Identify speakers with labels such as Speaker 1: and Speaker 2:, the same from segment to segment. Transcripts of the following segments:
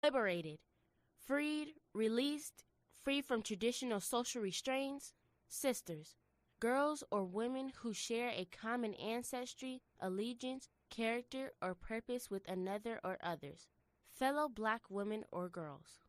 Speaker 1: Liberated, freed, released, free from traditional social restraints. Sisters, girls or women who share a common ancestry, allegiance, character, or purpose with another or others. Fellow Black women or girls.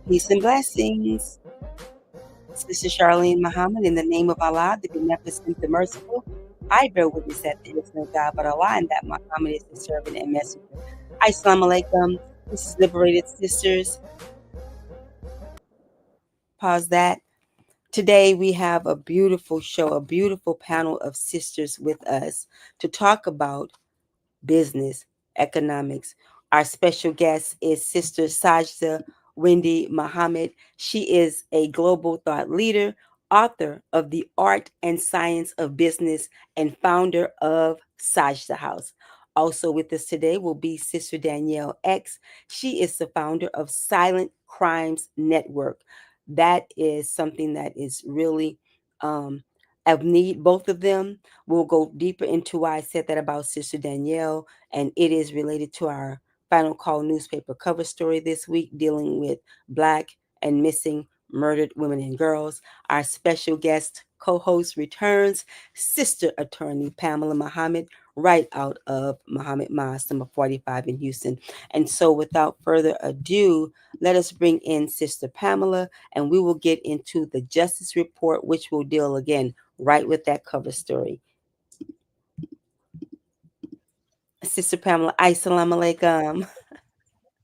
Speaker 2: Peace and blessings. Sister Charlene Muhammad, in the name of Allah, the Beneficent, the Merciful, I bear witness that there is no God but Allah and that Muhammad is the servant and messenger. Assalamu alaikum. This is Liberated Sisters. Pause that. Today we have a beautiful show, a beautiful panel of sisters with us to talk about business, economics. Our special guest is Sister Sajdah Wendy Muhammad. She is a global thought leader, author of The Art and Science of Business, and founder of Sajdah House. Also with us today will be Sister Danielle X. She is the founder of Silent Crimes Network. That is something that is really of need. Both of them. We'll go deeper into why I said that about Sister Danielle, and it is related to our Final Call newspaper cover story this week dealing with Black and missing murdered women and girls. Our special guest co-host returns, Sister Attorney Pamela Muhammad, right out of Muhammad Mosque, number 45 in Houston. And so without further ado, let us bring in Sister Pamela, and we will get into the Justice Report, which will deal again right with that cover story. Sister Pamela, assalamu alaikum.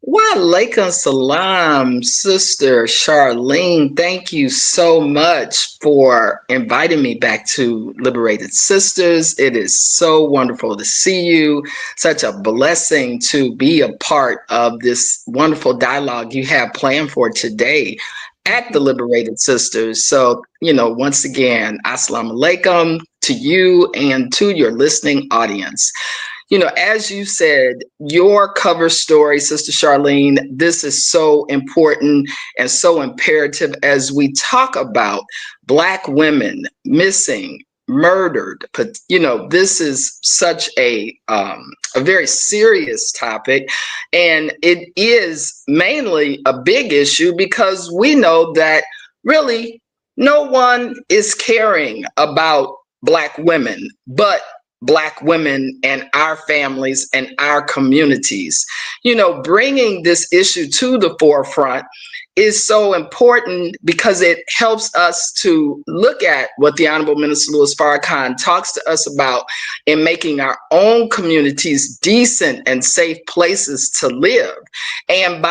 Speaker 3: Wa alaikum salam, Sister Charlene. Thank you so much for inviting me back to Liberated Sisters. It is so wonderful to see you. Such a blessing to be a part of this wonderful dialogue you have planned for today at the Liberated Sisters. So, once again, assalamu alaikum to you and to your listening audience. As you said, your cover story, Sister Charlene, this is so important and so imperative as we talk about Black women missing, murdered. But, this is such a very serious topic. And it is mainly a big issue because we know that really no one is caring about Black women, but Black women and our families and our communities. Bringing this issue to the forefront is so important because it helps us to look at what the Honorable Minister Louis Farrakhan talks to us about in making our own communities decent and safe places to live. And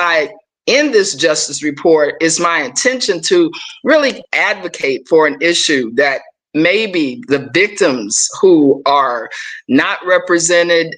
Speaker 3: in this justice report, it's my intention to really advocate for an issue that maybe the victims who are not represented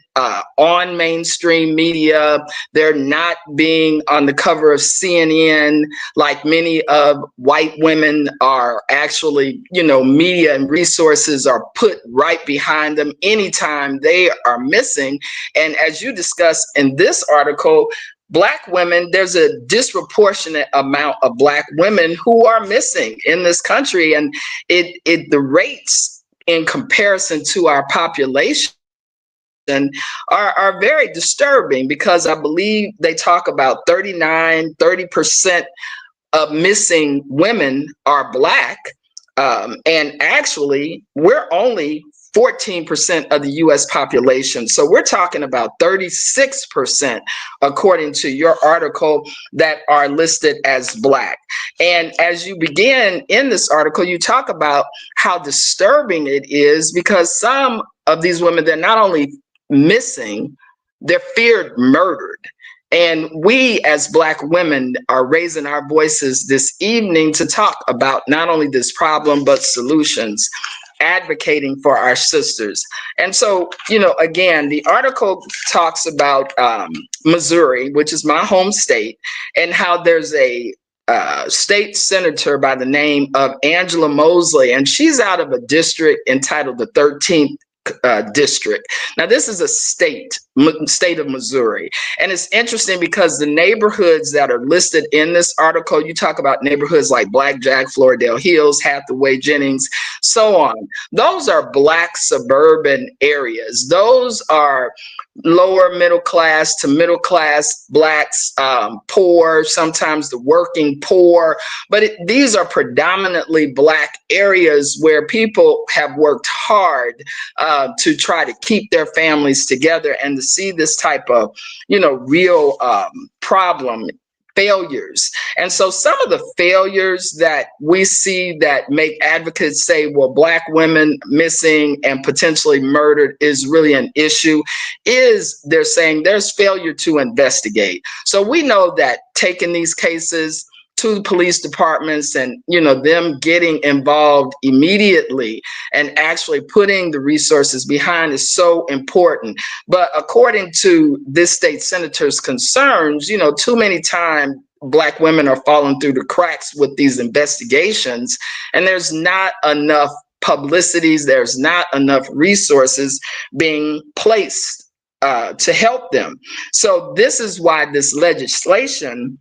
Speaker 3: on mainstream media, they're not being on the cover of CNN like many of white women are actually, media and resources are put right behind them anytime they are missing. And as you discuss in this article, Black women, there's a disproportionate amount of Black women who are missing in this country, and the rates in comparison to our population are very disturbing, because I believe they talk about 30% of missing women are Black, and actually we're only 14% of the US population. So we're talking about 36%, according to your article, that are listed as Black. And as you begin in this article, you talk about how disturbing it is, because some of these women, they're not only missing, they're feared murdered. And we as Black women are raising our voices this evening to talk about not only this problem, but solutions, advocating for our sisters. And so, again, the article talks about Missouri, which is my home state, and how there's a state senator by the name of Angela Mosley, and she's out of a district entitled the 13th district. Now, this is a state of Missouri. And it's interesting because the neighborhoods that are listed in this article, you talk about neighborhoods like Blackjack, Floridale Hills, Hathaway, Jennings, so on. Those are Black suburban areas. Those are lower middle class to middle class Blacks, poor, sometimes the working poor. But these are predominantly Black areas where people have worked hard to try to keep their families together, and to see this type of, real problem, failures. And so some of the failures that we see that make advocates say, well, Black women missing and potentially murdered is really an issue, is they're saying there's failure to investigate. So we know that taking these cases to the police departments and, them getting involved immediately and actually putting the resources behind is so important. But according to this state senator's concerns, too many times Black women are falling through the cracks with these investigations, and there's not enough publicities, there's not enough resources being placed to help them. So this is why this legislation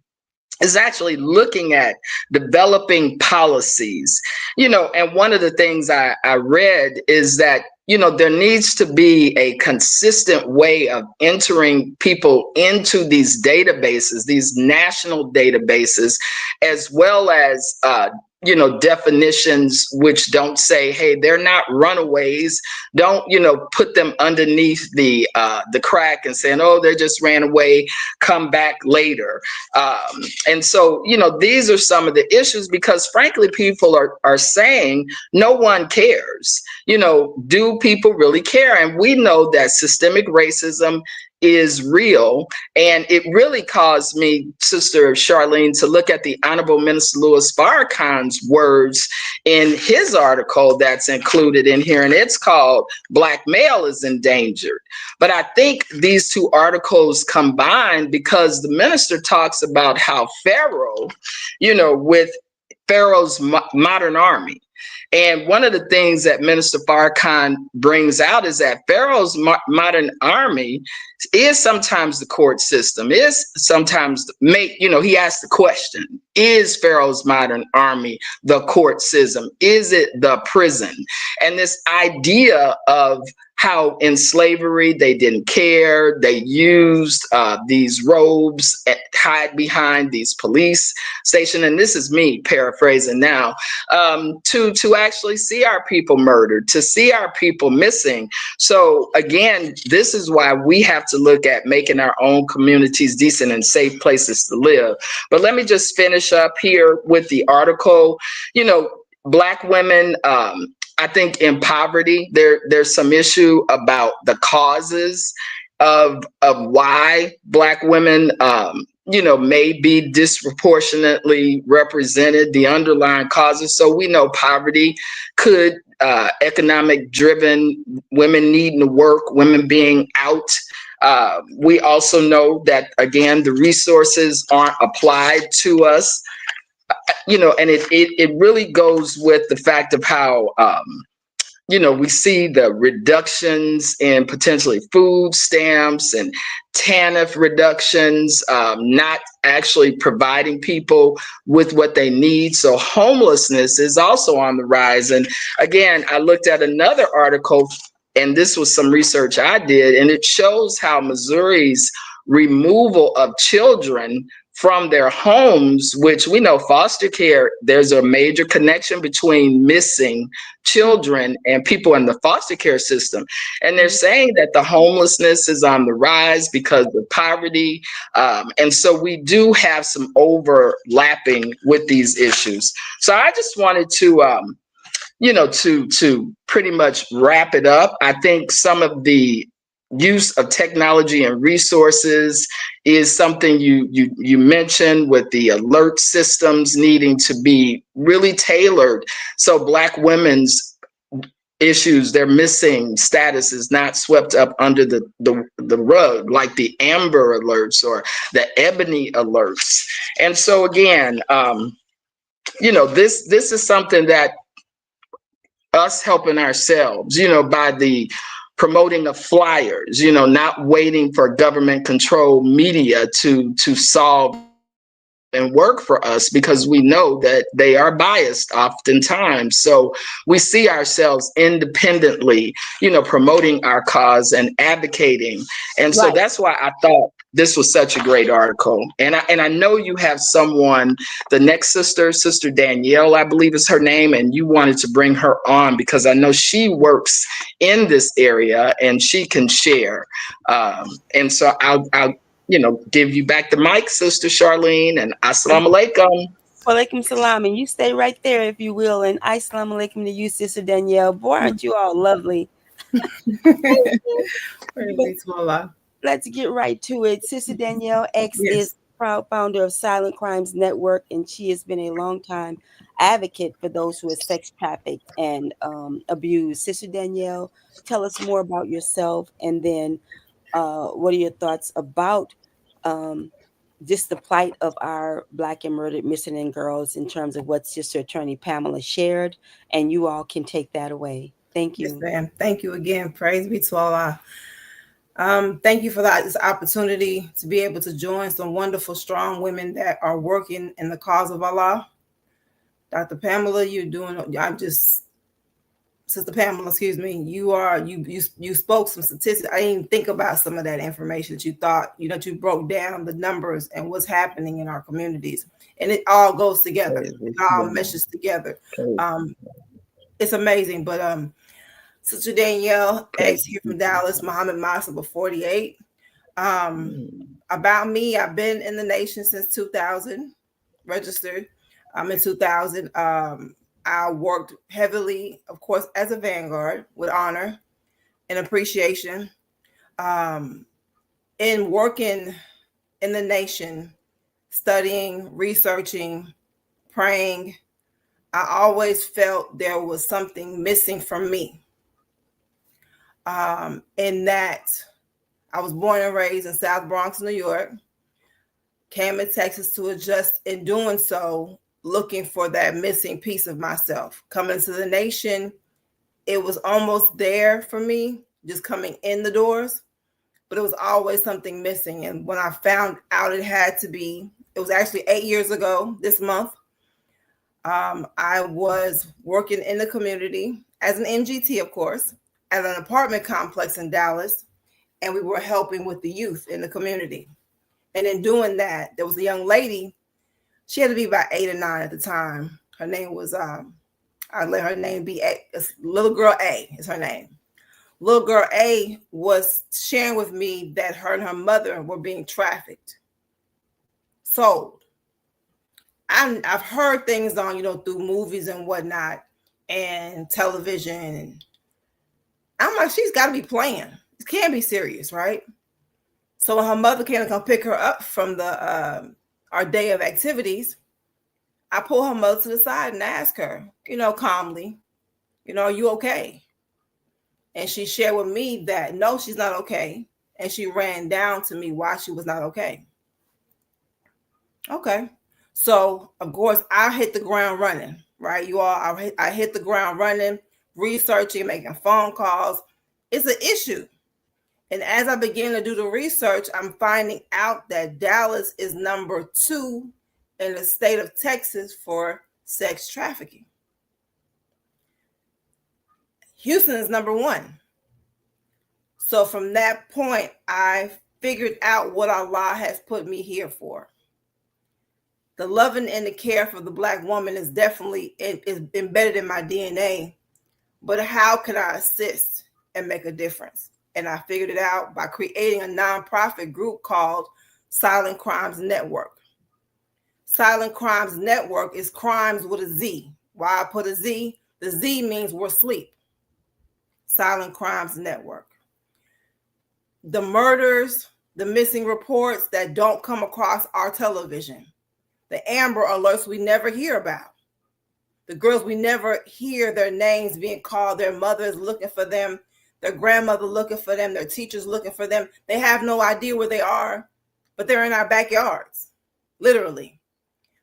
Speaker 3: is actually looking at developing policies, and one of the things I read is that, there needs to be a consistent way of entering people into these databases, these national databases, as well as, definitions which don't say, hey, they're not runaways. Don't, put them underneath the crack and saying, oh, they just ran away, come back later. And so, these are some of the issues, because frankly, people are saying no one cares. Do people really care? And we know that systemic racism is real. And it really caused me, Sister Charlene, to look at the Honorable Minister Louis Farrakhan's words in his article that's included in here, and it's called Black Male is Endangered. But I think these two articles combined, because the minister talks about how Pharaoh, with Pharaoh's modern army. And one of the things that Minister Farrakhan brings out is that Pharaoh's modern army is sometimes the court system, is sometimes he asked the question, is Pharaoh's modern army the court system? Is it the prison? And this idea of how in slavery they didn't care. They used these robes, hide behind these police station, and this is me paraphrasing now, to actually see our people murdered, to see our people missing. So again, this is why we have to look at making our own communities decent and safe places to live. But let me just finish up here with the article. You know, Black women, I think in poverty, there's some issue about the causes of why Black women, may be disproportionately represented, the underlying causes. So we know poverty could, economic driven, women needing to work, women being out. We also know that, again, the resources aren't applied to us, and it really goes with the fact of how, we see the reductions in potentially food stamps and TANF reductions, not actually providing people with what they need. So homelessness is also on the rise. And again, I looked at another article, and this was some research I did, and it shows how Missouri's removal of children from their homes, which we know foster care, there's a major connection between missing children and people in the foster care system. And they're saying that the homelessness is on the rise because of poverty. And so we do have some overlapping with these issues. So I just wanted to, to pretty much wrap it up. I think some of the use of technology and resources is something you mentioned, with the alert systems needing to be really tailored so Black women's issues, their missing status, is not swept up under the rug, like the Amber Alerts or the Ebony Alerts. And so again, this is something that us helping ourselves, by the promoting of flyers, not waiting for government controlled media to solve and work for us, because we know that they are biased oftentimes. So we see ourselves independently, promoting our cause and advocating. And so that's why I thought this was such a great article. And I know you have someone, the next Sister Danielle, I believe is her name, and you wanted to bring her on because I know she works in this area and she can share. And so I'll give you back the mic, Sister Charlene, and assalamu alaikum.
Speaker 2: Walaikum salam, and you stay right there if you will, and assalamu alaikum to you, Sister Danielle. Boy, aren't you all lovely? Let's get right to it. Sister Danielle X is proud founder of Silent Crimes Network, and she has been a long time advocate for those who are sex trafficked and abused. Sister Danielle, tell us more about yourself, and then what are your thoughts about just the plight of our Black and murdered missing and girls in terms of what Sister Attorney Pamela shared, and you all can take that away. Thank you.
Speaker 4: Yes, ma'am. Thank you again. Praise be to Allah. Thank you for this opportunity to be able to join some wonderful, strong women that are working in the cause of Allah. Dr. Pamela, Sister Pamela, excuse me, you spoke some statistics. I didn't even think about some of that information that you thought, that you broke down the numbers and what's happening in our communities. And it all goes together. It all meshes together. It's amazing. But Sister Danielle X here from Dallas, Muhammad Masaba 48. About me, I've been in the nation since 2000, registered. I'm in 2000. I worked heavily, of course, as a vanguard with honor and appreciation. In working in the nation, studying, researching, praying, I always felt there was something missing from me. In that I was born and raised in South Bronx, New York, came to Texas to adjust. In doing so, looking for that missing piece of myself. Coming to the nation, it was almost there for me, just coming in the doors, but it was always something missing. And when I found out it was actually 8 years ago this month, I was working in the community as an MGT, of course, at an apartment complex in Dallas, and we were helping with the youth in the community. And in doing that, there was a young lady. She had to be about 8 or 9 at the time. Her name was, I let her name be A. Little girl A is her name. Little girl A was sharing with me that her and her mother were being trafficked, sold. I've heard things on, through movies and whatnot and television. And I'm like, she's got to be playing. It can't be serious, right? So when her mother came to come pick her up from the our day of activities, I pull her mother to the side and ask her, calmly, are you okay? And she shared with me that no, she's not okay. And she ran down to me why she was not okay. Okay. So, of course, I hit the ground running, right? You all, I hit the ground running, researching, making phone calls. It's an issue. And as I began to do the research, I'm finding out that Dallas is number 2 in the state of Texas for sex trafficking. Houston is number 1. So from that point, I figured out what Allah has put me here for. The loving and the care for the Black woman is definitely is embedded in my DNA. But how can I assist and make a difference? And I figured it out by creating a nonprofit group called Silent Crimes Network. Silent Crimes Network is crimes with a Z. Why I put a Z? The Z means we're asleep. Silent Crimes Network. The murders, the missing reports that don't come across our television. The Amber Alerts we never hear about. The girls we never hear their names being called, their mothers looking for them, their grandmother looking for them, their teachers looking for them. They have no idea where they are, but they're in our backyards, literally.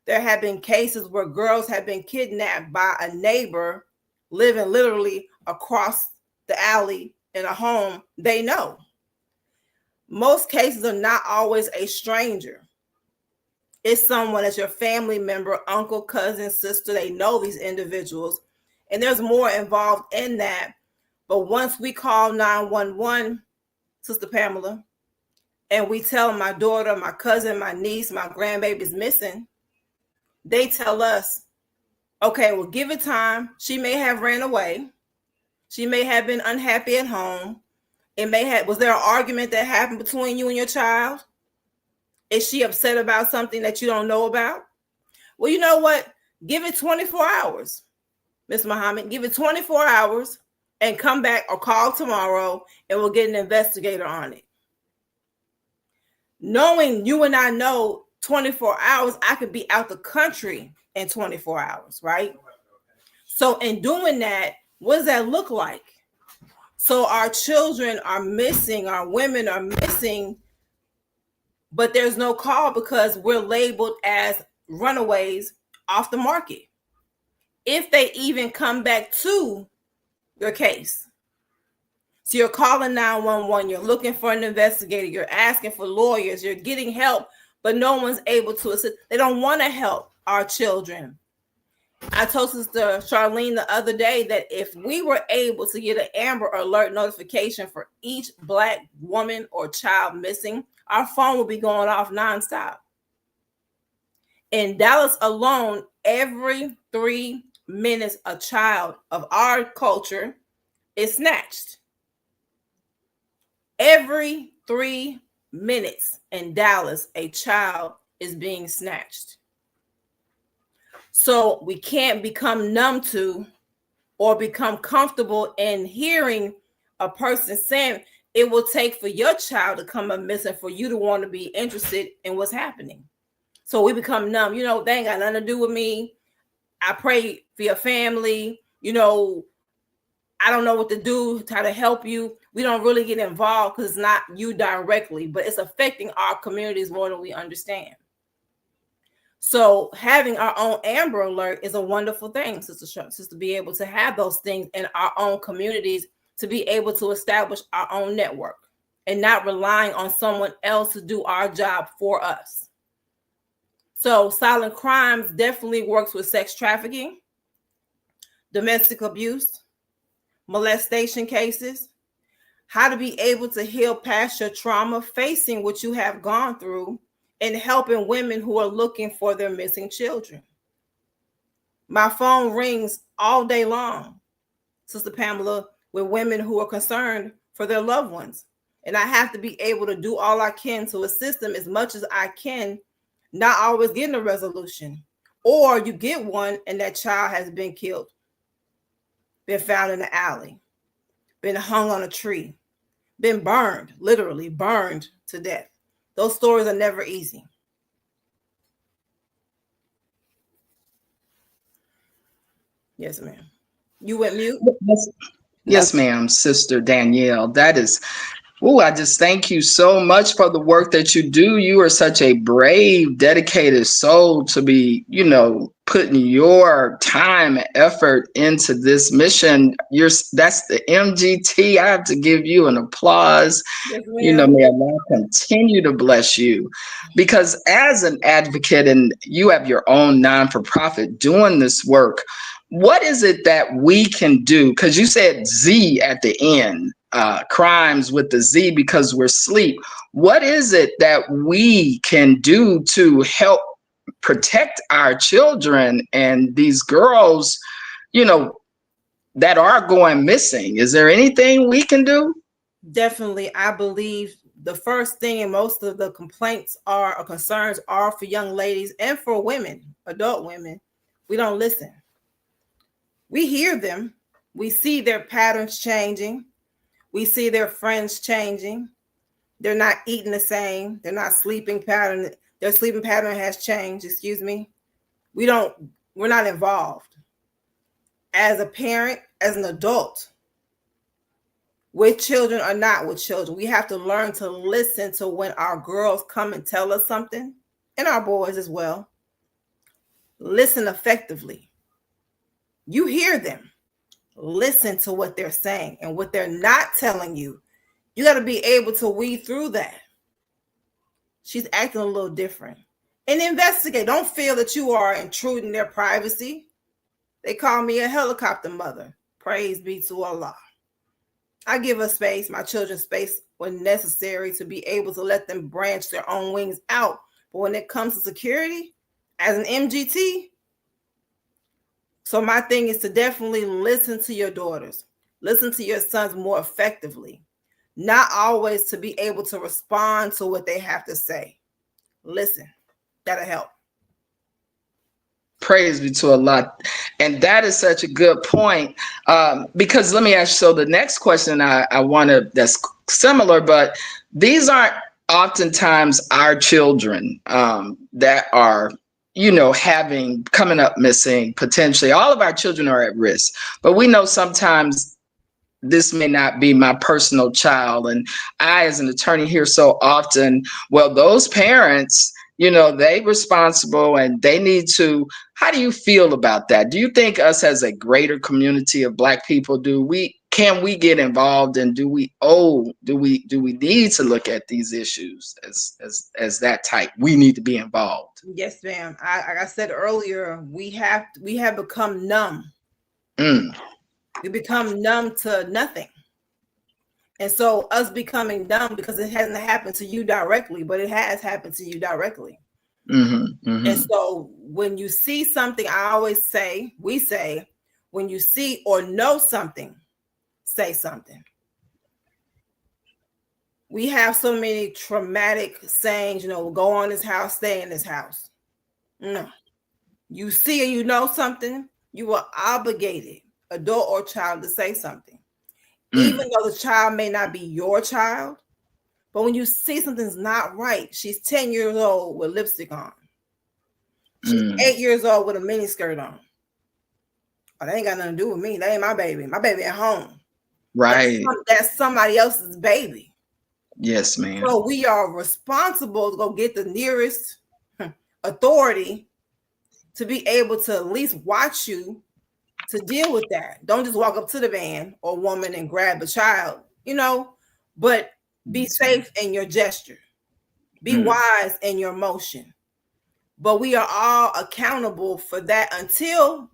Speaker 4: There have been cases where girls have been kidnapped by a neighbor living literally across the alley in a home they know. Most cases are not always a stranger. It's someone that's your family member, uncle, cousin, sister. They know these individuals, and there's more involved in that. But once we call 911, Sister Pamela, and we tell my daughter, my cousin, my niece, my grandbaby's missing, they tell us, okay, well, give it time. She may have ran away. She may have been unhappy at home. Was there an argument that happened between you and your child? Is she upset about something that you don't know about? Well, you know what? Give it 24 hours, Miss Muhammad. Give it 24 hours and come back or call tomorrow and we'll get an investigator on it. Knowing you and I know 24 hours, I could be out the country in 24 hours, right? So in doing that, what does that look like? So our children are missing, our women are missing, but there's no call because we're labeled as runaways off the market. If they even come back to your case. So you're calling 911, you're looking for an investigator, you're asking for lawyers, you're getting help, but no one's able to assist. They don't want to help our children. I told Sister Charlene the other day that if we were able to get an Amber Alert notification for each Black woman or child missing, our phone would be going off nonstop. In Dallas alone, every 3 minutes, a child of our culture is snatched. Every 3 minutes in Dallas, a child is being snatched. So we can't become numb to or become comfortable in hearing a person saying it will take for your child to come up missing for you to want to be interested in what's happening. So we become numb. They ain't got nothing to do with me. I pray for your family. I don't know what to do, how to help you. We don't really get involved because it's not you directly, but it's affecting our communities more than we understand. So having our own Amber Alert is a wonderful thing, Sister, to be able to have those things in our own communities, to be able to establish our own network and not relying on someone else to do our job for us. So Silent Crimes definitely works with sex trafficking, domestic abuse, molestation cases, how to be able to heal past your trauma, facing what you have gone through, and helping women who are looking for their missing children. My phone rings all day long, Sister Pamela, with women who are concerned for their loved ones. And I have to be able to do all I can to assist them as much as I can, not always getting a resolution. Or you get one and that child has been killed, been found in the alley, been hung on a tree, been burned, literally burned to death. Those stories are never easy. Yes, ma'am. You went mute?
Speaker 3: Yes, ma'am, Sister Danielle. That is, I just thank you so much for the work that you do. You are such a brave, dedicated soul to be, putting your time and effort into this mission. That's the MGT. I have to give you an applause.
Speaker 4: Yes,
Speaker 3: May Allah continue to bless you, because as an advocate, and you have your own non-for-profit doing this work, what is it that we can do? Because you said Z at the end, crimes with the Z, because we're asleep. What is it that we can do to help protect our children and these girls, that are going missing? Is there anything we can do?
Speaker 4: Definitely. I believe the first thing, and most of the complaints or concerns are for young ladies and for women, adult women. We don't listen. We hear them. We see their patterns changing. We see their friends changing. They're not eating the same. They're not sleeping pattern. Their sleeping pattern has changed. Excuse me. We're not involved. As a parent, as an adult, with children or not with children, we have to learn to listen to when our girls come and tell us something, and our boys as well. Listen effectively. You hear them. Listen to what they're saying and what they're not telling you. You got to be able to weed through that. She's acting a little different. And investigate. Don't feel that you are intruding their privacy. They call me a helicopter mother. Praise be to Allah. I give her space, my children space when necessary, to be able to let them branch their own wings out. But when it comes to security, as an MGT, so my thing is to definitely listen to your daughters, listen to your sons more effectively, not always to be able to respond to what they have to say. Listen, that'll help.
Speaker 3: Praise be to Allah. And that is such a good point, because let me ask you, so the next question I want to, that's similar, but these aren't oftentimes our children that are, coming up missing. Potentially all of our children are at risk, but we know sometimes this may not be my personal child. And I, as an attorney, hear so often, well, those parents, they responsible and they need to. How do you feel about that? Do you think us as a greater community of Black people, can we get involved, and do we need to look at these issues as that type? We need to be involved.
Speaker 4: Yes, ma'am. Like I said earlier, we have become numb. We become numb to nothing. And so us becoming numb, because it hasn't happened to you directly, but it has happened to you directly. And so when you see something, I always say, when you see or know something, say something. We have so many traumatic sayings, go on this house, stay in this house. No. You see or you know something, you are obligated, adult or child, to say something. Even though the child may not be your child, but when you see something's not right, she's 10 years old with lipstick on. She's 8 years old with a mini skirt on. Oh, that ain't got nothing to do with me. That ain't my baby. My baby at home.
Speaker 3: Right.
Speaker 4: That's somebody else's baby.
Speaker 3: Yes, ma'am.
Speaker 4: So we are responsible to go get the nearest authority to be able to at least watch you to deal with that. Don't just walk up to the man or woman and grab a child, but be safe in your gesture. Be wise in your motion. But we are all accountable for that until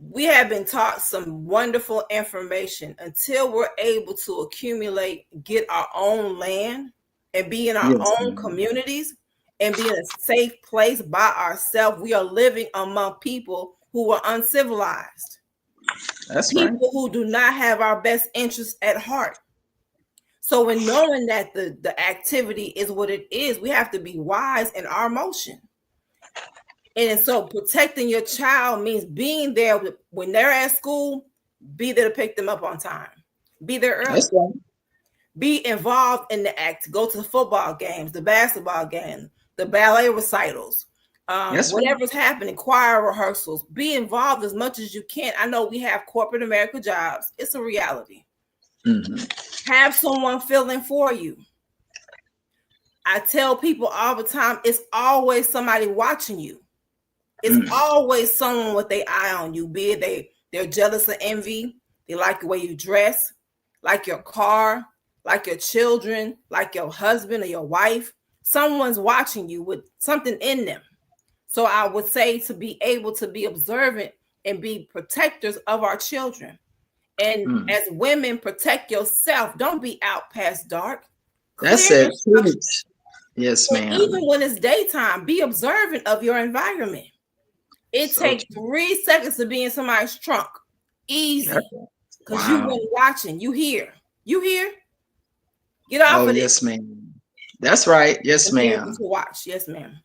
Speaker 4: we have been taught some wonderful information. Until we're able to accumulate, get our own land, and be in our
Speaker 3: Yes,
Speaker 4: own
Speaker 3: ma'am.
Speaker 4: communities, and be in a safe place by ourselves, we are living among people who are uncivilized,
Speaker 3: That's right.
Speaker 4: people who do not have our best interests at heart. So in knowing that the activity is what it is, we have to be wise in our motion. And so protecting your child means being there when they're at school, be there to pick them up on time. Be there early.
Speaker 3: That's right.
Speaker 4: Be involved in the act. Go to the football games, the basketball games, the ballet recitals,
Speaker 3: That's right.
Speaker 4: whatever's happening, choir rehearsals. Be involved as much as you can. I know we have corporate America jobs. It's a reality.
Speaker 3: Mm-hmm.
Speaker 4: Have someone filling for you. I tell people all the time, it's always somebody watching you. It's always someone with their eye on you, be it they're jealous or envy, they like the way you dress, like your car, like your children, like your husband or your wife. Someone's watching you with something in them. So I would say to be able to be observant and be protectors of our children. And as women, protect yourself. Don't be out past dark.
Speaker 3: That's it. Yes, ma'am.
Speaker 4: Even when it's daytime, be observant of your environment. It takes 3 seconds to be in somebody's trunk. Easy. Because you've been watching. You hear. Get off of it.
Speaker 3: Yes, ma'am. That's right. Yes, ma'am.
Speaker 4: To watch. Yes, ma'am.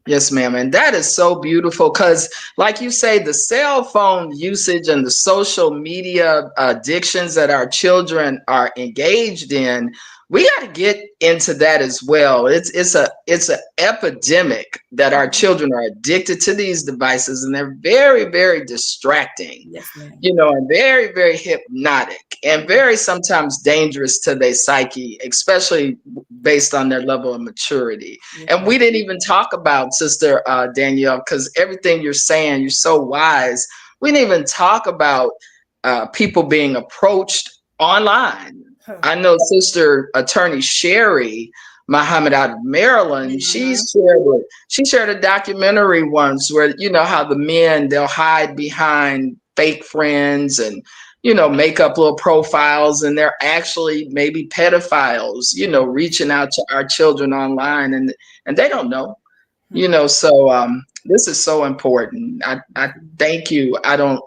Speaker 3: Yes, ma'am. And that is so beautiful because, like you say, the cell phone usage and the social media addictions that our children are engaged in, we got to get into that as well. It's an epidemic that our children are addicted to these devices, and they're very, very distracting.
Speaker 4: Yes, ma'am.
Speaker 3: And very, very hypnotic and very sometimes dangerous to their psyche, especially based on their level of maturity. Yes, and we didn't even talk about, Sister Danielle, because everything you're saying, you're so wise. We didn't even talk about people being approached online. I know Sister Attorney Sherry Muhammad out of Maryland, she shared a documentary once where, how the men, they'll hide behind fake friends and, make up little profiles, and they're actually maybe pedophiles, reaching out to our children online, and they don't know, so this is so important. I thank you. I don't,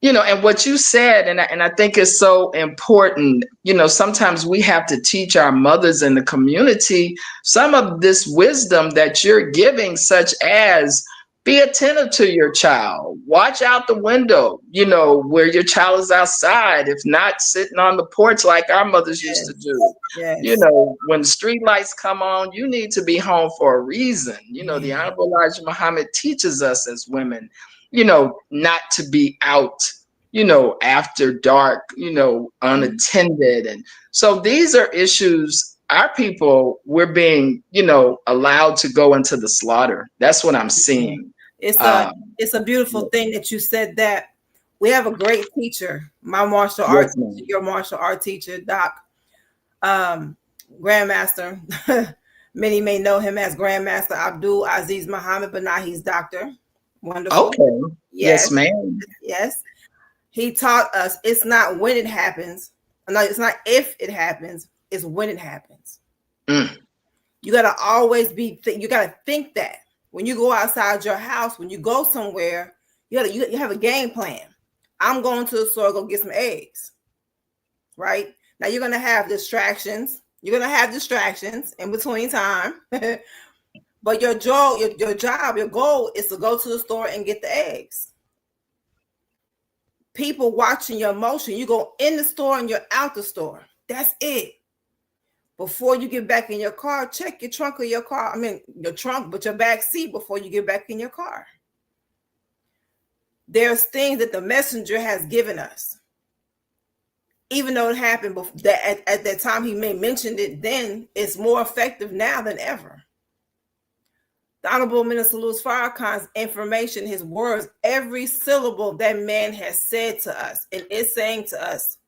Speaker 3: and what you said, and I think it's so important, sometimes we have to teach our mothers in the community some of this wisdom that you're giving, such as be attentive to your child, watch out the window, where your child is outside, if not sitting on the porch like our mothers used to do. Yes. When street lights come on, you need to be home for a reason. The Honorable Elijah Muhammad teaches us as women, not to be out, after dark, unattended. And so these are issues, our people, we're being, allowed to go into the slaughter. That's what I'm seeing.
Speaker 4: It's a beautiful thing that you said that. We have a great teacher, my martial arts teacher, your martial art teacher, Doc, Grandmaster. Many may know him as Grandmaster Abdul Aziz Muhammad, but now he's Doctor. Wonderful.
Speaker 3: Okay. Yes, ma'am.
Speaker 4: Yes. He taught us it's not when it happens. No, it's not if it happens. It's when it happens. You got to always you got to think that when you go outside your house, when you go somewhere, you have a game plan. I'm going to the store, go get some eggs. Right? Now you're going to have distractions. You're going to have distractions in between time. But your job, your goal is to go to the store and get the eggs. People watching your motion. You go in the store and you're out the store. That's it. Before you get back in your car, check your trunk of your car. I mean, your trunk, but your back seat before you get back in your car. There's things that the messenger has given us. Even though it happened at that time, he may mentioned it then, it's more effective now than ever. The Honorable Minister Louis Farrakhan's information, his words, every syllable that man has said to us and is saying to us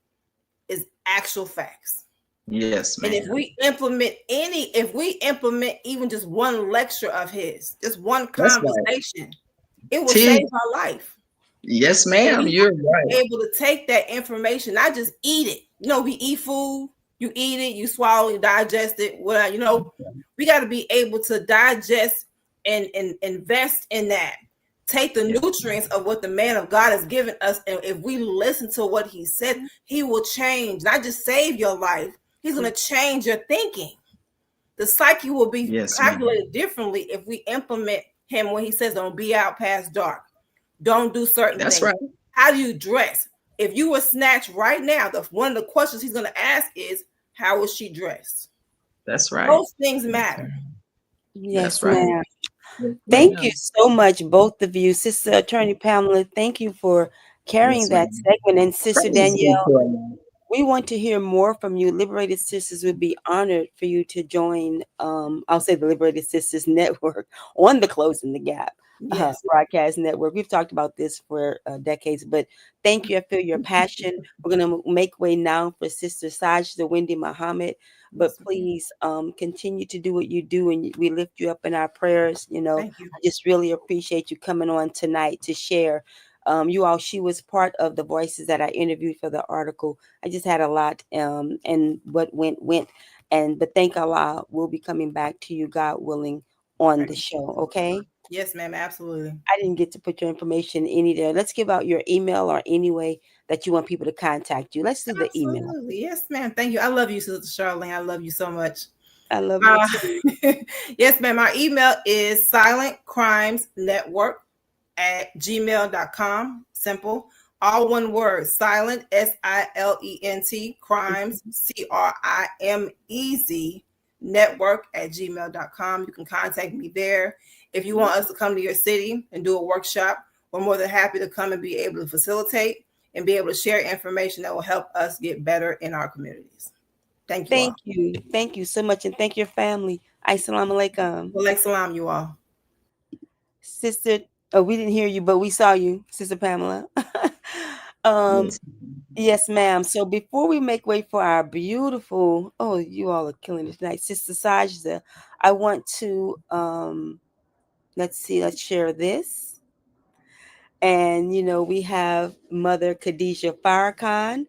Speaker 4: is actual facts.
Speaker 3: Yes, ma'am.
Speaker 4: And if we implement even just one lecture of his, just one conversation, it will save our life.
Speaker 3: Yes,
Speaker 4: And
Speaker 3: ma'am.
Speaker 4: we
Speaker 3: You're
Speaker 4: have to be
Speaker 3: right.
Speaker 4: able to take that information, not just eat it. We eat food, you eat it, you swallow, you digest it. We got to be able to digest and invest in that. Take the
Speaker 3: Yeah.
Speaker 4: nutrients of what the man of God has given us, and if we listen to what he said, he will change, not just save your life. He's going to change your thinking. The psyche will be
Speaker 3: Yes, ma'am.
Speaker 4: calculated differently if we implement him when he says, "Don't be out past dark. Don't do certain
Speaker 3: That's
Speaker 4: things."
Speaker 3: right.
Speaker 4: How do you dress? If you were snatched right now, one of the questions he's going to ask is, "How was she dressed?"
Speaker 3: That's right.
Speaker 4: Those things matter.
Speaker 3: That's
Speaker 2: Yes,
Speaker 3: right.
Speaker 2: ma'am.
Speaker 3: Yes,
Speaker 2: Thank you
Speaker 3: ma'am.
Speaker 2: so much, both of you. Sister Attorney Pamela, thank you for carrying
Speaker 3: Yes,
Speaker 2: that
Speaker 3: ma'am.
Speaker 2: segment. And Sister
Speaker 3: Praise be
Speaker 2: Danielle,
Speaker 3: to our Lord.
Speaker 2: we want to hear more from you. Liberated Sisters would be honored for you to join, I'll say the Liberated Sisters Network on the Closing the Gap
Speaker 4: Yes.
Speaker 2: broadcast network. We've talked about this for decades, but thank you. I feel your passion. We're going to make way now for Sister Sajdah, Wendy Muhammad. But
Speaker 4: Yes, ma'am.
Speaker 2: please continue to do what you do, and we lift you up in our prayers.
Speaker 4: Thank you.
Speaker 2: I just really appreciate you coming on tonight to share. You all, she was part of the voices that I interviewed for the article. I just had a lot, and what went. But thank Allah, we'll be coming back to you, God willing, on the show. Okay.
Speaker 4: Yes, ma'am. Absolutely.
Speaker 2: I didn't get to put your information any there. Let's give out your email or any way that you want people to contact you. Let's do the email.
Speaker 4: Absolutely. Yes, ma'am. Thank you. I love you, Sister Charlene. I love you so much.
Speaker 2: I love you too.
Speaker 4: Yes, ma'am. My email is silentcrimesnetwork@gmail.com. Simple. All one word. Silent, SILENT, crimes, CRIMEZ, network@gmail.com. You can contact me there. If you want us to come to your city and do a workshop, we're more than happy to come and be able to facilitate and be able to share information that will help us get better in our communities. Thank you all.
Speaker 2: Thank you. Thank you so much. And thank your family. Assalamu alaikum.
Speaker 4: Walaikum salam, you all.
Speaker 2: Sister, oh, we didn't hear you, but we saw you, Sister Pamela. um,
Speaker 3: Yes.
Speaker 2: yes, ma'am. So before we make way for our beautiful, oh, you all are killing it tonight, Sister Sajdah, I want to let's see, let's share this. And we have Mother Khadijah Farrakhan,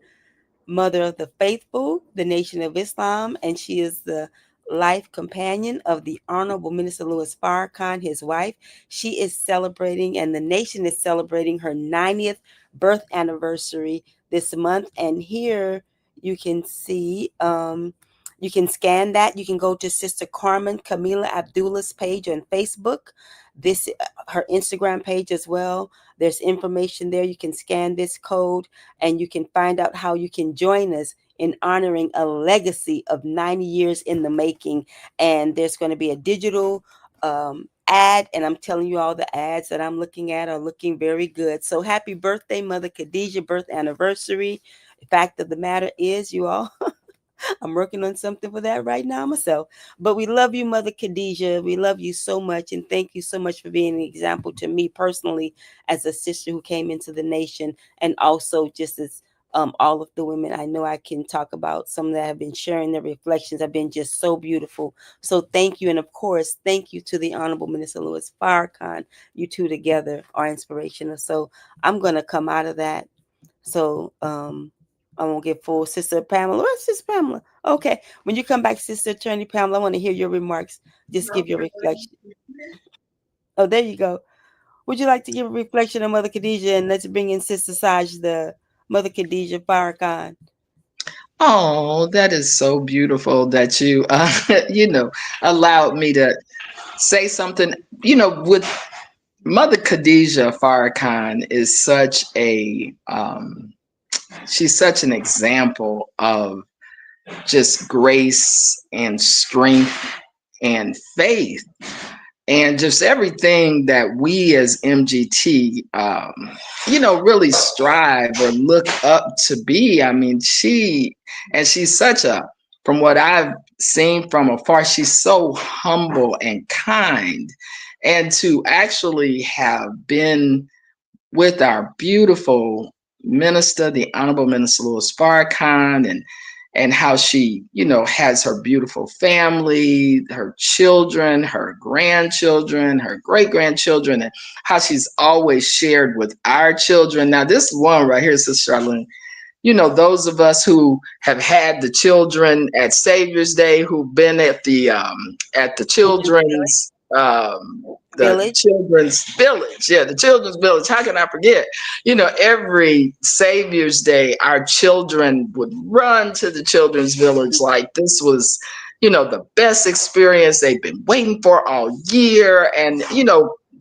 Speaker 2: Mother of the Faithful, the Nation of Islam, and she is the life companion of the Honorable Minister Louis Farrakhan, his wife. She is celebrating, and the nation is celebrating her 90th birth anniversary this month. And here you can see, you can scan that. You can go to Sister Carmen Camila Abdullah's page on Facebook. This her Instagram page as well. There's information there. You can scan this code and you can find out how you can join us in honoring a legacy of 90 years in the making. And there's going to be a digital ad, and I'm telling you, all the ads that I'm looking at are looking very good. So happy birthday, Mother Khadijah, birth anniversary. The fact of the matter is, you all, I'm working on something for that right now myself. But we love you, Mother Khadijah. We love you so much. And thank you so much for being an example to me personally as a sister who came into the nation, and also just as all of the women I know I can talk about, some that have been sharing their reflections have been just so beautiful. So thank you. And of course, thank you to the Honorable Minister Louis Farrakhan. You two together are inspirational. So I'm going to come out of that. So I won't get full. Sister Pamela. Where's Sister Pamela? Okay. When you come back, Sister Attorney Pamela, I want to hear your remarks. Just give your reflection. Oh, there you go. Would you like to give a reflection on Mother Khadijah? And let's bring in Sister Sajdah, Mother Khadijah Farrakhan.
Speaker 3: Oh, that is so beautiful that you, allowed me to say something. With Mother Khadijah Farrakhan is she's such an example of just grace and strength and faith and just everything that we as MGT, really strive or look up to be. I mean, she's from what I've seen from afar, she's so humble and kind. And to actually have been with our beautiful minister, the Honorable Minister Louis Farrakhan, and how she, has her beautiful family, her children, her grandchildren, her great grandchildren, and how she's always shared with our children. Now, this one right here, Sister Charlene, those of us who have had the children at Savior's Day, who've been at the children's
Speaker 2: Village.
Speaker 3: village. Yeah, the children's village. How can I forget? Every Savior's Day, our children would run to the children's village like this was, the best experience they've been waiting for all year. And,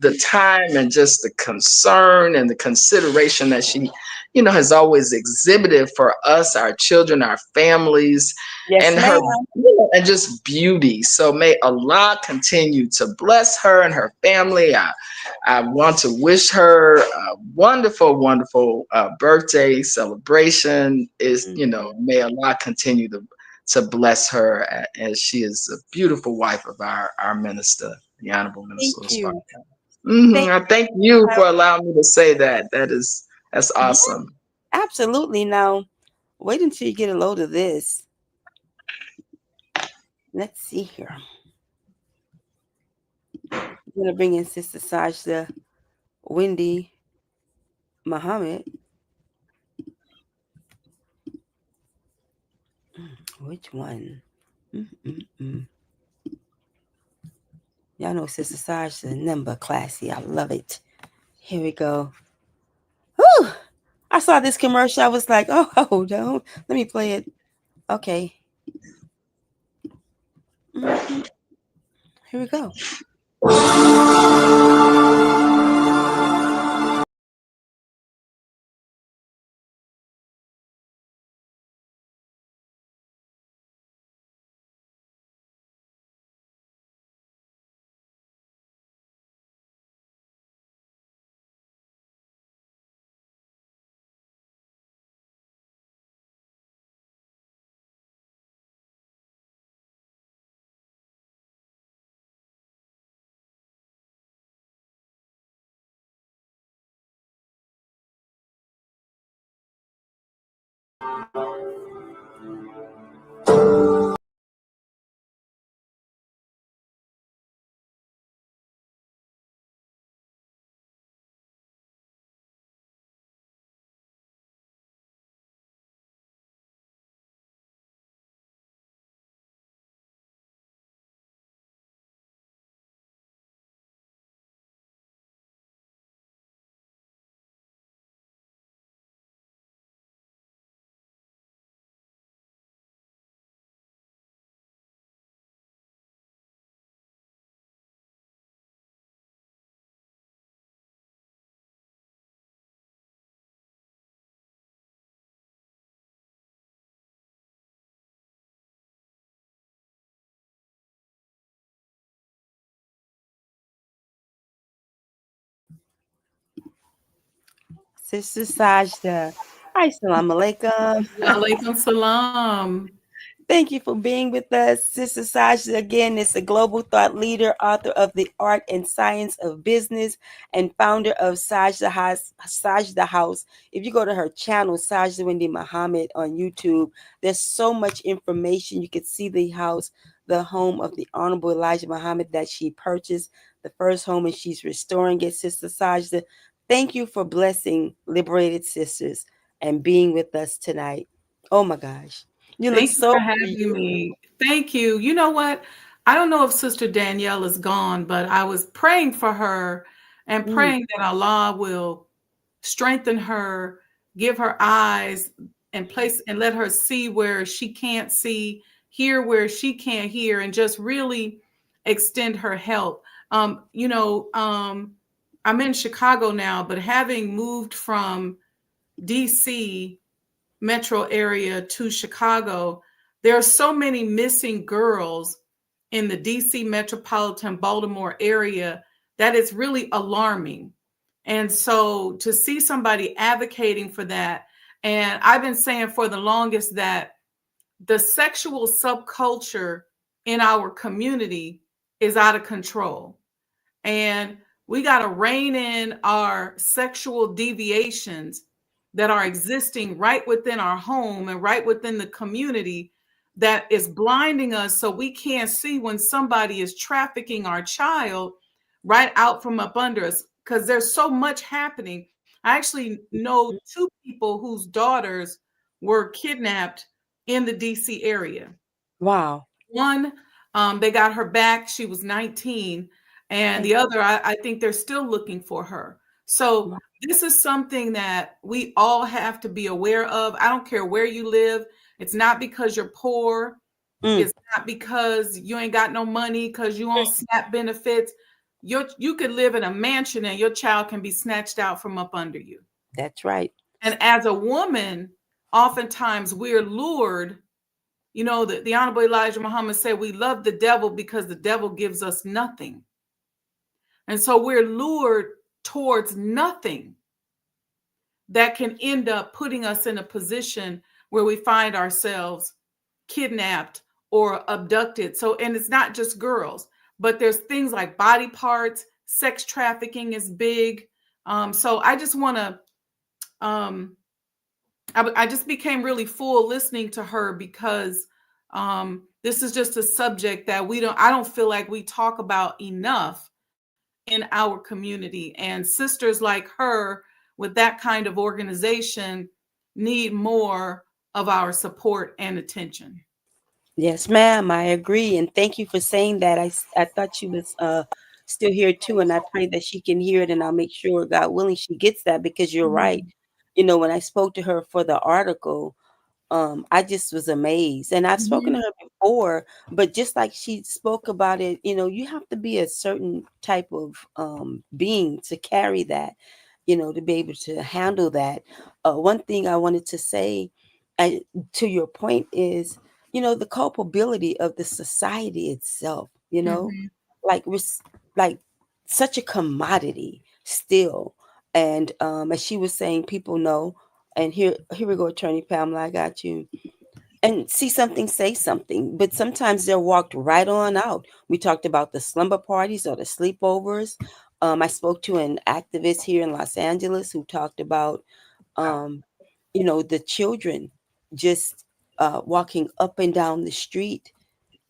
Speaker 3: the time and just the concern and the consideration that she has always exhibited for us, our children, our families,
Speaker 2: Yes,
Speaker 3: and her,
Speaker 2: ma'am.
Speaker 3: and just beauty. So may Allah continue to bless her and her family. I want to wish her a wonderful, wonderful birthday celebration. May Allah continue to bless her as she is a beautiful wife of our minister, the Honorable Minister.
Speaker 2: Thank you.
Speaker 3: I thank you for allowing me to say that. That's awesome.
Speaker 2: Yeah, absolutely. Now, wait until you get a load of this. Let's see here. I'm going to bring in Sister Sajdah, Wendy, Muhammad. Which one? Y'all know Sister Sajdah, number classy. I love it. Here we go. Whew. I saw this commercial. I was like, oh, don't. Let me play it. Okay. Here we go. Sister Sajdah. Hi, salam alaikum.
Speaker 5: Alaikum salam.
Speaker 2: Thank you for being with us. Sister Sajdah, again, is a global thought leader, author of The Art and Science of Business, and founder of Sajdah House. If you go to her channel, Sajdah Wendy Muhammad on YouTube, there's so much information. You can see the house, the home of the Honorable Elijah Muhammad that she purchased, the first home, and she's restoring it. Sister Sajdah, thank you for blessing Liberated Sisters and being with us tonight. Oh my gosh. You look
Speaker 5: Thank you
Speaker 2: so
Speaker 5: for having me. Thank you. You know what? I don't know if Sister Danielle is gone, but I was praying for her and praying that Allah will strengthen her, give her eyes and place and let her see where she can't see, hear where she can't hear, and just really extend her help. I'm in Chicago now, but having moved from DC metro area to Chicago, there are so many missing girls in the DC metropolitan Baltimore area that it's really alarming. And so to see somebody advocating for that, and I've been saying for the longest that the sexual subculture in our community is out of control. And we got to rein in our sexual deviations that are existing right within our home and right within the community that is blinding us, so we can't see when somebody is trafficking our child right out from up under us, because there's so much happening. I actually know 2 people whose daughters were kidnapped in the DC area.
Speaker 2: Wow.
Speaker 5: One, they got her back. She was 19. And the other, I think they're still looking for her. So this is something that we all have to be aware of. I don't care where you live. It's not because you're poor. It's not because you ain't got no money, because you on SNAP benefits. You could live in a mansion and your child can be snatched out from up under you.
Speaker 2: That's right.
Speaker 5: And as a woman, oftentimes we're lured. You know, the Honorable Elijah Muhammad said, we love the devil because the devil gives us nothing. And so we're lured towards nothing that can end up putting us in a position where we find ourselves kidnapped or abducted. So, and it's not just girls, but there's things like body parts, sex trafficking is big. So I just want to, I just became really full listening to her, because this is just a subject that I don't feel like we talk about enough in our community. And sisters like her with that kind of organization need more of our support and attention.
Speaker 2: Yes, ma'am. I agree. And thank you for saying that. I thought she was still here too. And I pray that she can hear it. And I'll make sure, God willing, she gets that, because you're right. You know, when I spoke to her for the article, I just was amazed. And I've spoken to her before, but just like she spoke about it, you know, you have to be a certain type of being to carry that, you know, to be able to handle that. One thing I wanted to say to your point is, you know, the culpability of the society itself, you know, like we're like such a commodity still. And as she was saying, people know. And here we go, Attorney Pamela, I got you. And see something, say something. But sometimes they're walked right on out. We talked about the slumber parties or the sleepovers. I spoke to an activist here in Los Angeles who talked about, you know, the children just walking up and down the street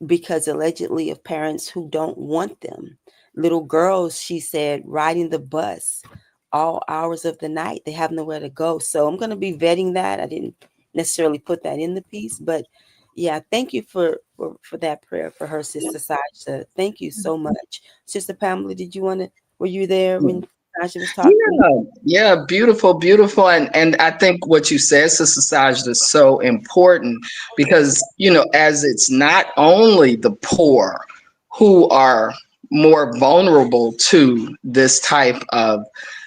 Speaker 2: because allegedly of parents who don't want them. Little girls, she said, riding the bus all hours of the night. They have nowhere to go. So I'm going to be vetting that. I didn't necessarily put that in the piece, but yeah, thank you for that prayer for her, Sister Sajdah. Thank you so much. Sister Pamela, were you there when Sajdah was talking?
Speaker 3: Yeah, beautiful, beautiful. And I think what you said, Sister Sajdah, is so important, because, you know, as it's not only the poor who are more vulnerable to this type of,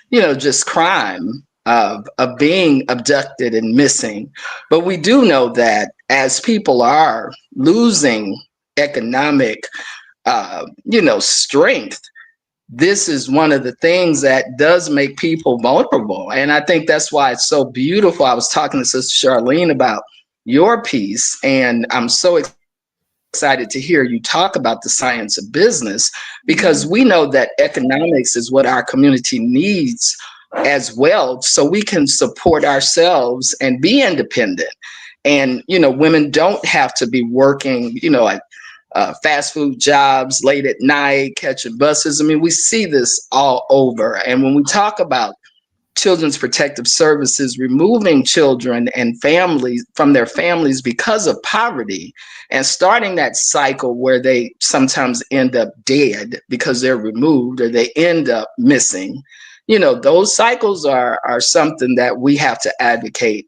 Speaker 3: you know, just crime of being abducted and missing, but we do know that as people are losing economic, you know, strength, this is one of the things that does make people vulnerable. And I think that's why it's so beautiful. I was talking to Sister Charlene about your piece, and I'm so excited to hear you talk about the science of business, because we know that economics is what our community needs as well, so we can support ourselves and be independent. And, you know, women don't have to be working, you know, at fast food jobs late at night, catching buses. I mean, we see this all over. And when we talk about Children's Protective Services removing children and families from their families because of poverty, and starting that cycle where they sometimes end up dead because they're removed, or they end up missing, you know, those cycles are something that we have to advocate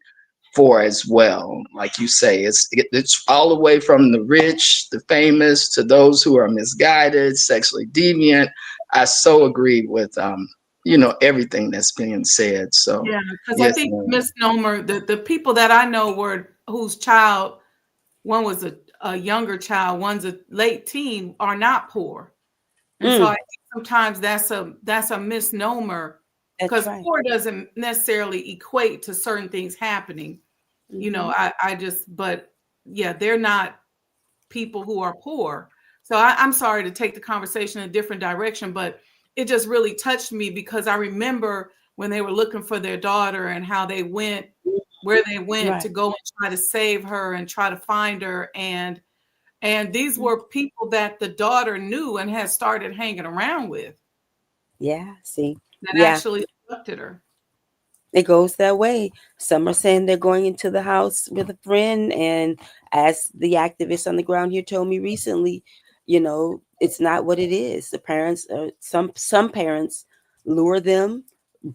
Speaker 3: for as well. Like you say, it's all the way from the rich, the famous, to those who are misguided, sexually deviant. I so agree with you know, everything that's being said. So
Speaker 5: yeah, because
Speaker 3: yes,
Speaker 5: I think misnomer, the people that I know whose child, one was a younger child, one's a late teen, are not poor. And so I think sometimes that's a misnomer, because poor doesn't necessarily equate to certain things happening. You know, but yeah, they're not people who are poor. So I'm sorry to take the conversation in a different direction, but it just really touched me, because I remember when they were looking for their daughter and how they went, where they went
Speaker 2: Right.
Speaker 5: to go and try to save her and try to find her. And these were people that the daughter knew and had started hanging around with
Speaker 2: Yeah. See.
Speaker 5: that
Speaker 2: Yeah.
Speaker 5: actually abducted her.
Speaker 2: It goes that way. Some are saying they're going into the house with a friend, and as the activist on the ground here told me recently, it's not what it is. The parents, some parents lure them,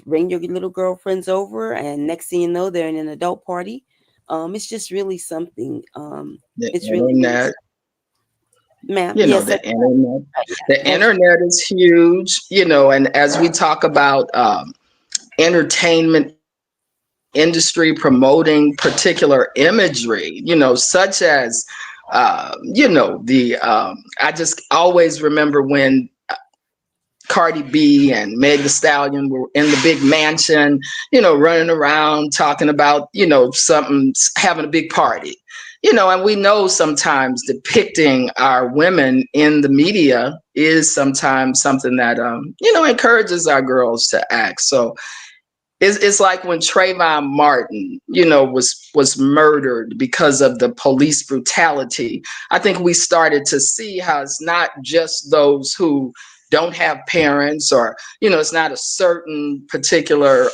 Speaker 2: bring your little girlfriends over, and next thing you know, they're in an adult party. It's just really something.
Speaker 3: The
Speaker 2: It's really, really
Speaker 3: internet,
Speaker 2: ma'am.
Speaker 3: you know,
Speaker 2: Yes,
Speaker 3: the internet. The
Speaker 2: that's
Speaker 3: internet is huge, and as we talk about entertainment industry promoting particular imagery, such as, the I just always remember when Cardi B and Meg Thee Stallion were in the big mansion, running around talking about, something, having a big party, and we know sometimes depicting our women in the media is sometimes something that, encourages our girls to act. So it's like when Trayvon Martin, was murdered because of the police brutality. I think we started to see how it's not just those who don't have parents, or it's not a certain particular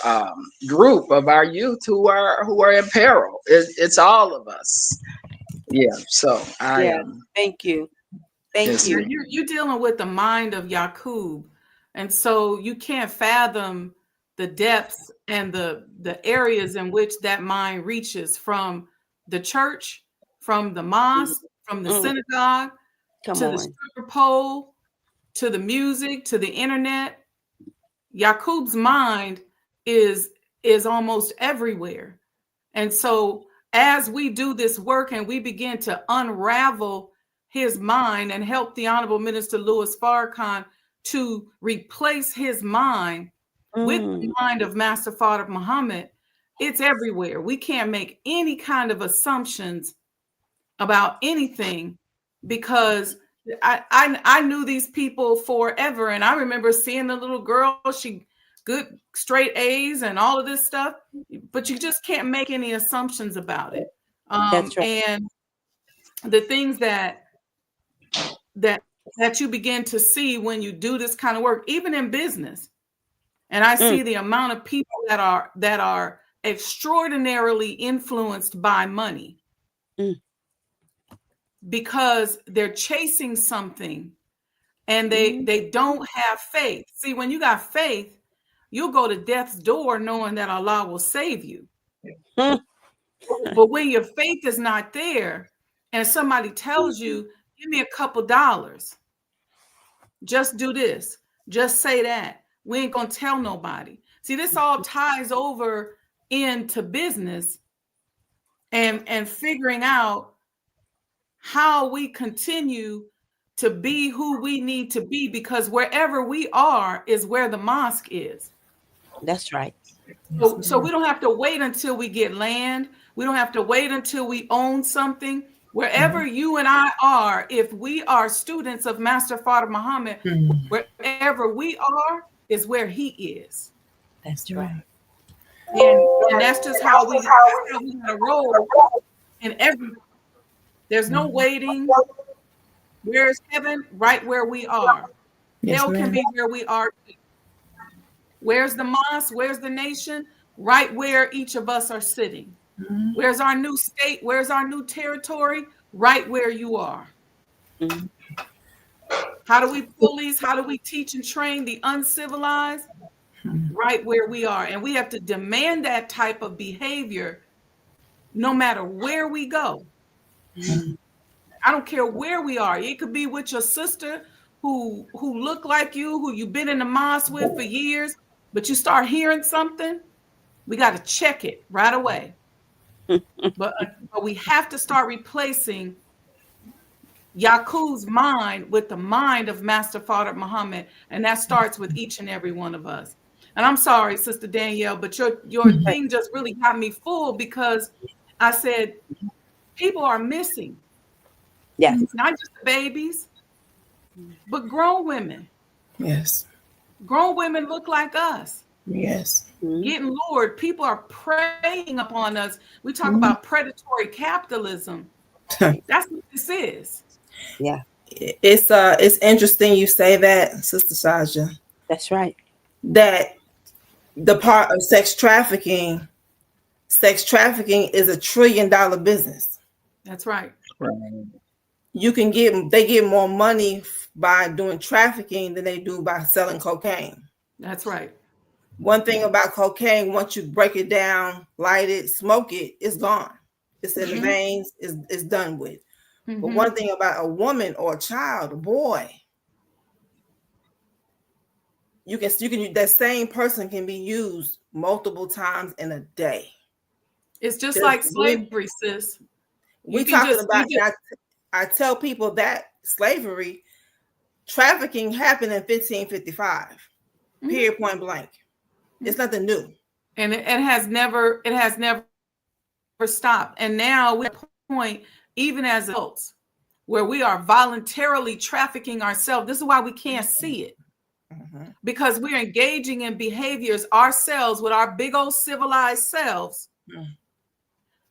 Speaker 3: group of our youth who are in peril. It's all of us. Yeah. So
Speaker 2: yeah. Thank you. Thank you.
Speaker 5: You're dealing with the mind of Yaqub, and so you can't fathom the depths and the areas in which that mind reaches, from the church, from the mosque, from the synagogue,
Speaker 2: Come
Speaker 5: to
Speaker 2: on.
Speaker 5: the stripper pole, to the music, to the internet. Yaqub's mind is almost everywhere. And so as we do this work and we begin to unravel his mind and help the Honorable Minister Louis Farrakhan to replace his mind with the mind of Master Fard Muhammad, it's everywhere. We can't make any kind of assumptions about anything, because I knew these people forever. And I remember seeing the little girl, she good straight A's and all of this stuff, but you just can't make any assumptions about it.
Speaker 2: That's right.
Speaker 5: And the things that you begin to see when you do this kind of work, even in business. And I see the amount of people that are extraordinarily influenced by money because they're chasing something and they don't have faith. See, when you got faith, you'll go to death's door knowing that Allah will save you. But when your faith is not there and somebody tells you, give me a couple dollars, just do this, just say that, we ain't gonna tell nobody. See, this all ties over into business and figuring out how we continue to be who we need to be, because wherever we are is where the mosque is.
Speaker 2: That's right.
Speaker 5: So we don't have to wait until we get land. We don't have to wait until we own something. Wherever you and I are, if we are students of Master Fard Muhammad, wherever we are is where he is.
Speaker 2: That's right.
Speaker 5: And that's just how we gotta roll in every. There's no waiting. Where's heaven? Right where we are. Hell can be where we are. Where's the mosque? Where's the nation? Right where each of us are sitting. Where's our new state? Where's our new territory? Right where you are. How do we police? How do we teach and train the uncivilized? Right where we are. And we have to demand that type of behavior no matter where we go. I don't care where we are. It could be with your sister who look like you, who you've been in the mosque with for years, but you start hearing something, we got to check it right away. But we have to start replacing Yaqub's mind with the mind of Master Fard Muhammad, and that starts with each and every one of us. And I'm sorry, Sister Danielle, but your thing just really got me full, because I said people are missing.
Speaker 2: Yes.
Speaker 5: Not just babies, but grown women.
Speaker 4: Yes.
Speaker 5: Grown women look like us.
Speaker 4: Yes.
Speaker 5: getting lured. People are preying upon us. We talk about predatory capitalism. That's what this is.
Speaker 2: Yeah.
Speaker 4: It's interesting you say that, Sister Sajdah.
Speaker 2: That's right.
Speaker 4: That the part of sex trafficking is a $1 trillion business.
Speaker 5: That's right.
Speaker 4: They get more money by doing trafficking than they do by selling cocaine.
Speaker 5: That's right.
Speaker 4: One thing about cocaine, once you break it down, light it, smoke it, it's gone. It's in the veins, it's done with. But one thing about a woman or a child, a boy, you can that same person can be used multiple times in a day.
Speaker 5: It's just like slavery, sis.
Speaker 4: I tell people that slavery, trafficking happened in 1555. Period, point blank. It's nothing new.
Speaker 5: And it has never stopped. And now we're at a point, even as adults, where we are voluntarily trafficking ourselves. This is why we can't see it. Because we're engaging in behaviors ourselves with our big old civilized selves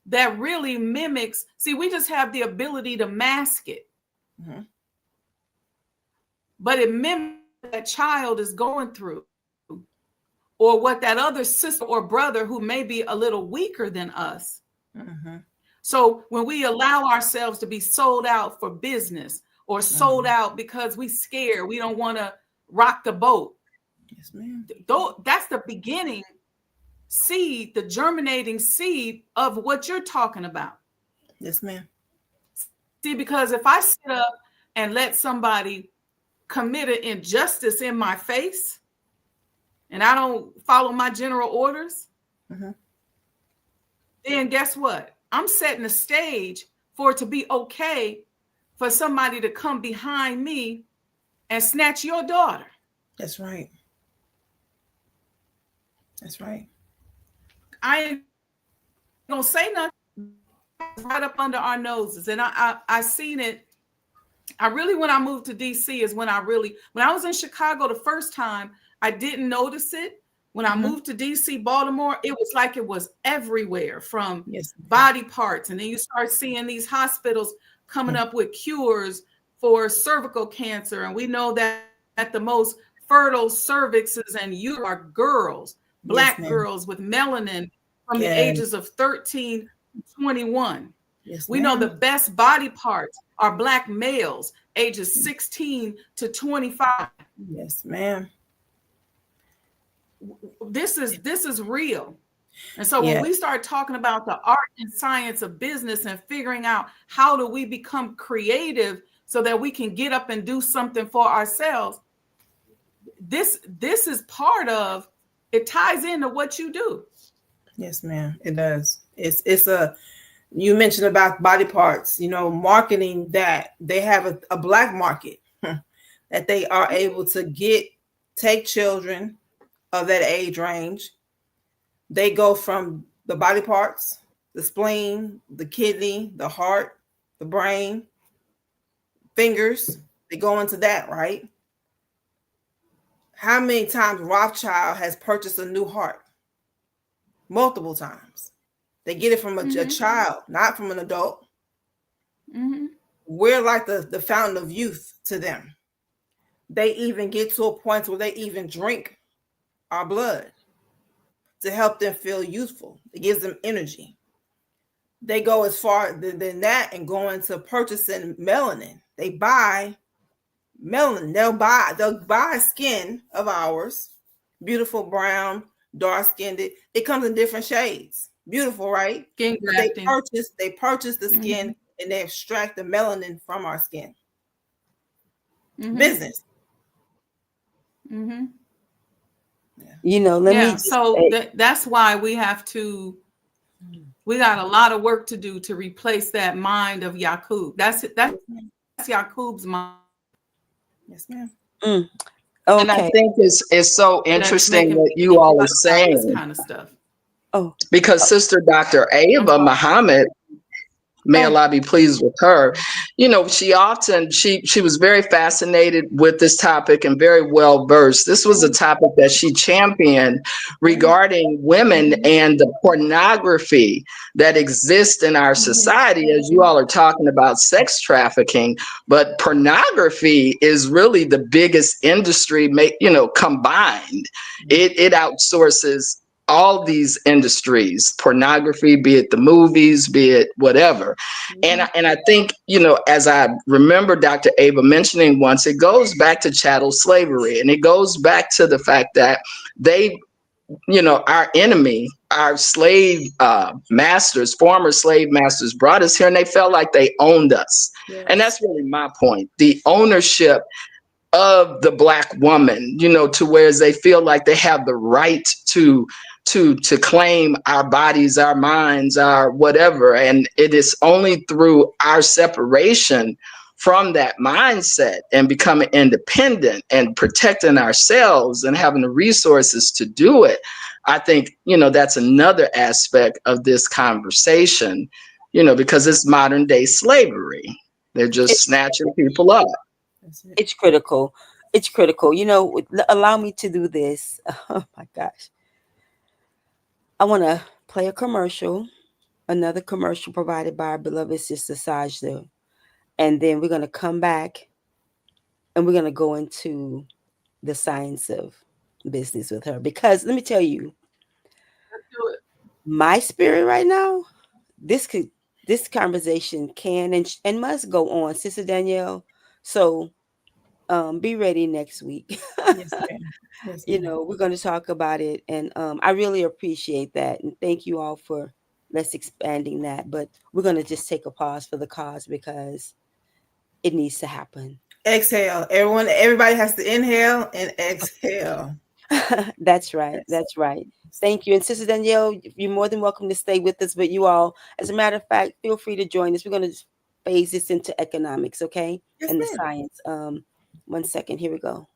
Speaker 5: that really mimics. See, we just have the ability to mask it. But it mimics what that child is going through, or what that other sister or brother who may be a little weaker than us. So when we allow ourselves to be sold out for business, or sold out because we scared, we don't want to rock the boat.
Speaker 4: Yes, ma'am.
Speaker 5: That's the beginning seed, the germinating seed of what you're talking about.
Speaker 4: Yes, ma'am.
Speaker 5: See, because if I sit up and let somebody commit an injustice in my face, and I don't follow my general orders, then guess what? I'm setting the stage for it to be okay for somebody to come behind me and snatch your daughter.
Speaker 4: That's right. That's right.
Speaker 5: I ain't gonna say nothing. Right up under our noses. And I seen it. When I moved to DC is when I was in Chicago the first time, I didn't notice it. When I moved to DC, Baltimore, it was like it was everywhere, from body parts. And then you start seeing these hospitals coming up with cures for cervical cancer. And we know that the most fertile cervixes and uterus are girls, Black girls with melanin from the ages of 13 to 21. We know the best body parts are Black males, ages 16 to 25.
Speaker 4: Yes, ma'am.
Speaker 5: This is real. And so when we start talking about the art and science of business and figuring out how do we become creative so that we can get up and do something for ourselves, this is part of it, ties into what you do.
Speaker 4: Yes, ma'am, it does. You mentioned about body parts, marketing, that they have a Black market that they are able to take children of that age range. They go from the body parts, the spleen, the kidney, the heart, the brain, fingers. They go into that, right? How many times Rothschild has purchased a new heart? Multiple times. They get it from a child, not from an adult. We're like the fountain of youth to them. They even get to a point where they even drink our blood to help them feel youthful. It gives them energy. They go as far than that and go into purchasing melanin. They buy melanin. They'll buy skin of ours, beautiful brown, dark skinned. It comes in different shades. Beautiful, right?
Speaker 5: Skin grafting.
Speaker 4: They purchase the skin and they extract the melanin from our skin. Business.
Speaker 5: That's why we got a lot of work to do to replace that mind of Yaqub. That's Yaqub's mind.
Speaker 4: Yes, ma'am.
Speaker 2: Okay.
Speaker 3: And I think it's so interesting what you all are saying.
Speaker 5: This kind of stuff.
Speaker 3: Because Sister Dr. Ava Muhammad may Allah be pleased with her. She often she was very fascinated with this topic and very well versed. This was a topic that she championed regarding women and the pornography that exists in our society, as you all are talking about sex trafficking. But pornography is really the biggest industry, combined. It outsources all these industries, pornography, be it the movies, be it whatever. And I think, as I remember Dr. Ava mentioning once, it goes back to chattel slavery, and it goes back to the fact that they, our enemy, our slave masters, former slave masters, brought us here, and they felt like they owned us.
Speaker 4: Yes.
Speaker 3: And that's really my point. The ownership of the Black woman, to where they feel like they have the right to claim our bodies, our minds, our whatever. And it is only through our separation from that mindset and becoming independent and protecting ourselves and having the resources to do it. I think, that's another aspect of this conversation, because it's modern day slavery. They're just snatching people up.
Speaker 2: It's critical. It's critical. Allow me to do this. Oh my gosh. I want to play a commercial, another commercial provided by our beloved sister Sajdah. And then we're going to come back and we're going to go into the science of business with her. Because let me tell you, my spirit right now, this conversation can and must go on, Sister Danielle. So be ready next week.
Speaker 4: Yes, ma'am. Yes, ma'am.
Speaker 2: We're going to talk about it, and I really appreciate that, and thank you all for let's expanding that. But we're going to just take a pause for the cause because it needs to happen.
Speaker 4: Exhale. Everybody has to inhale and exhale.
Speaker 2: That's right. That's right. Thank you. And Sister Danielle, you're more than welcome to stay with us. But you all, as a matter of fact, feel free to join us. We're going to phase this into economics, okay?
Speaker 4: Yes,
Speaker 2: and
Speaker 4: ma'am.
Speaker 2: the science. 1 second. Here we go.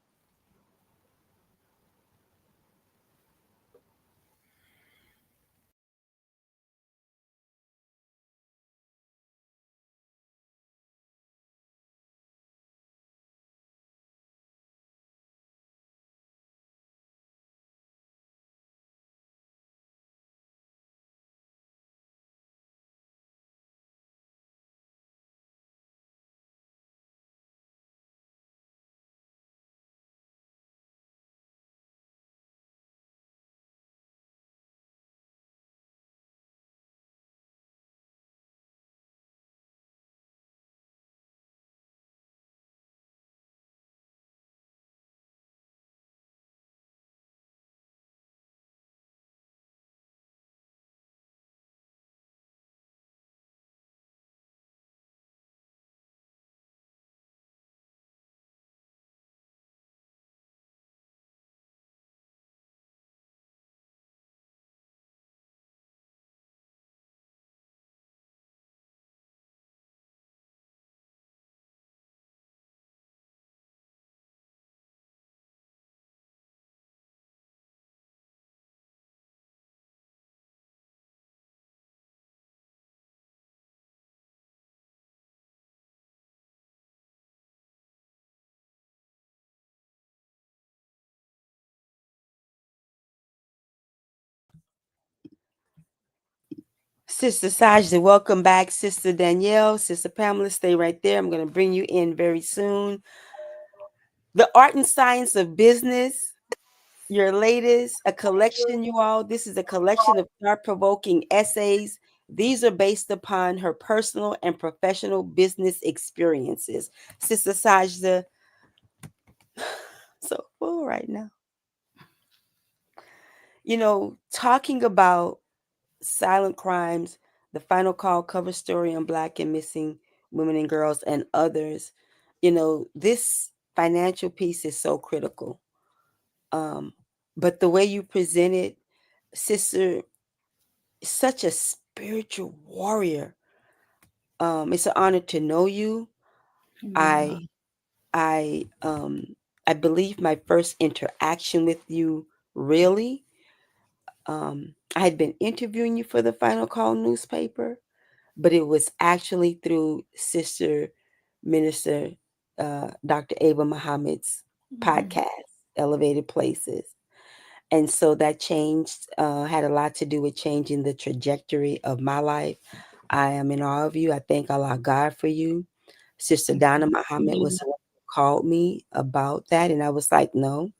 Speaker 2: Sister Sajdah, welcome back. Sister Danielle, Sister Pamela, stay right there. I'm going to bring you in very soon. The Art and Science of Business, your latest, a collection, you all. This is a collection of thought-provoking essays. These are based upon her personal and professional business experiences. Sister Sajdah, so full right now. Talking about silent crimes, the final call cover story on Black and missing women and girls and others, this financial piece is so critical. But the way you present it, sister, such a spiritual warrior. It's an honor to know you.
Speaker 5: Yeah.
Speaker 2: I believe my first interaction with you really, I had been interviewing you for the Final Call newspaper, but it was actually through Sister Minister Dr. Ava Muhammad's podcast, Elevated Places. And so that changed, had a lot to do with changing the trajectory of my life. I am in awe of you. I thank Allah God for you. Sister Donna Muhammad was the one who called me about that. And I was like, no.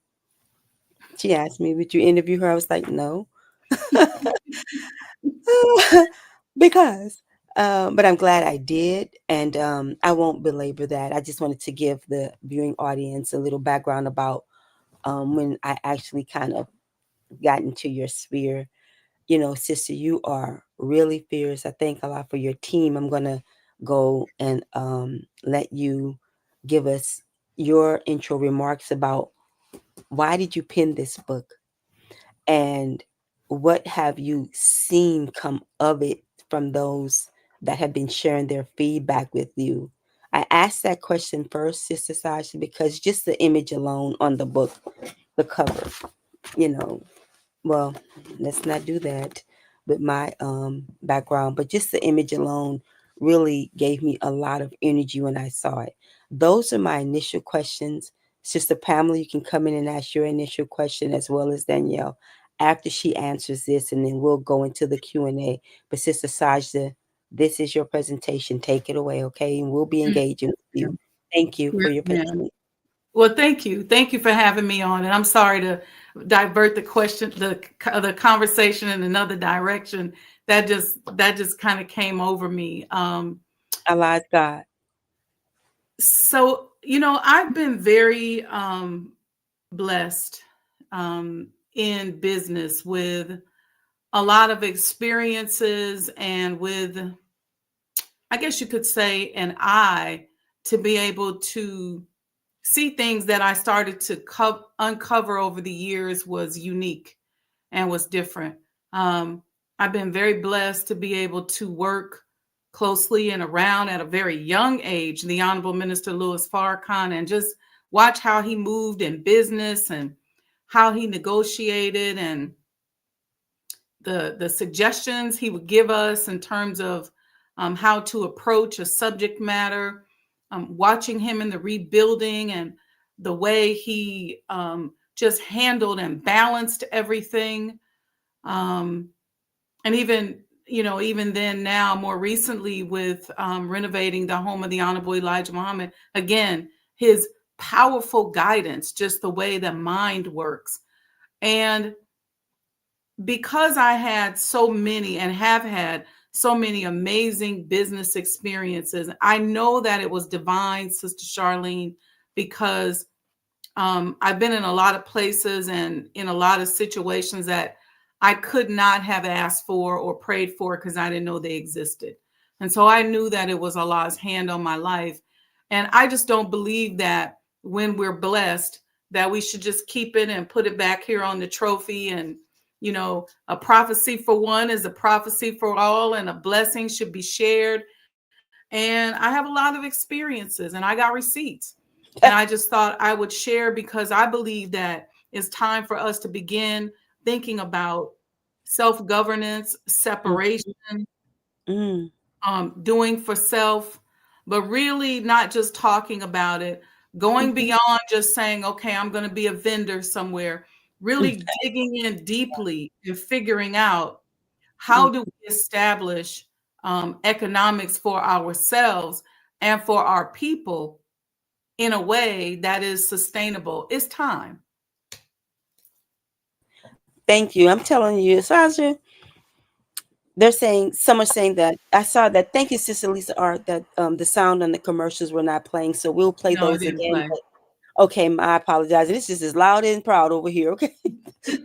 Speaker 2: She asked me, would you interview her? I was like, no. Because, but I'm glad I did. And I won't belabor that. I just wanted to give the viewing audience a little background about when I actually kind of got into your sphere. You know, sister, you are really fierce. I thank a lot for your team. I'm going to go and let you give us your intro remarks about why did you pen this book and what have you seen come of it from those that have been sharing their feedback with you. I asked that question first, Sister Sajdah, because just the image alone on the book, the cover, you know, well, let's not do that with my background, but just the image alone really gave me a lot of energy when I saw it. Those are my initial questions. Sister Pamela, you can come in and ask your initial question as well as Danielle after she answers this, and then we'll go into the Q&A. But Sister Sajda, this is your presentation. Take it away, okay? And we'll be engaging with you. Thank you for your patience.
Speaker 5: Well, thank you. Thank you for having me on. And I'm sorry to divert the question, the conversation in another direction. That just kind of came over me.
Speaker 2: Allah's God.
Speaker 5: So, you know, I've been very blessed in business with a lot of experiences and with, I guess you could say, an eye to be able to see things that I started to uncover over the years was unique and was different. I've been very blessed to be able to work closely and around at a very young age, the Honorable Minister Louis Farrakhan, and just watch how he moved in business and how he negotiated and the suggestions he would give us in terms of how to approach a subject matter. Watching him in the rebuilding and the way he just handled and balanced everything. And even, you know, even then now, more recently with renovating the home of the Honorable Elijah Muhammad, again, his powerful guidance, just the way the mind works. And because I had so many and have had so many amazing business experiences, I know that it was divine, Sister Charlene, because I've been in a lot of places and in a lot of situations that I could not have asked for or prayed for because I didn't know they existed. And so I knew that it was Allah's hand on my life. And I just don't believe that when we're blessed, that we should just keep it and put it back here on the trophy. And, you know, a prophecy for one is a prophecy for all, and a blessing should be shared. And I have a lot of experiences and I got receipts. And I just thought I would share because I believe that it's time for us to begin thinking about self-governance, separation, doing for self, but really not just talking about it, going beyond just saying, okay, I'm going to be a vendor somewhere, really digging in deeply and figuring out how do we establish economics for ourselves and for our people in a way that is sustainable. It's time.
Speaker 2: Thank you. I'm telling you, Sajdah, they're saying, someone's saying that I saw that. Thank you, Sister Lisa Art, that the sound and the commercials were not playing. So we'll play
Speaker 5: No, it
Speaker 2: those
Speaker 5: didn't
Speaker 2: again.
Speaker 5: play.
Speaker 2: But, okay, I apologize. It's just as loud and proud over here. Okay.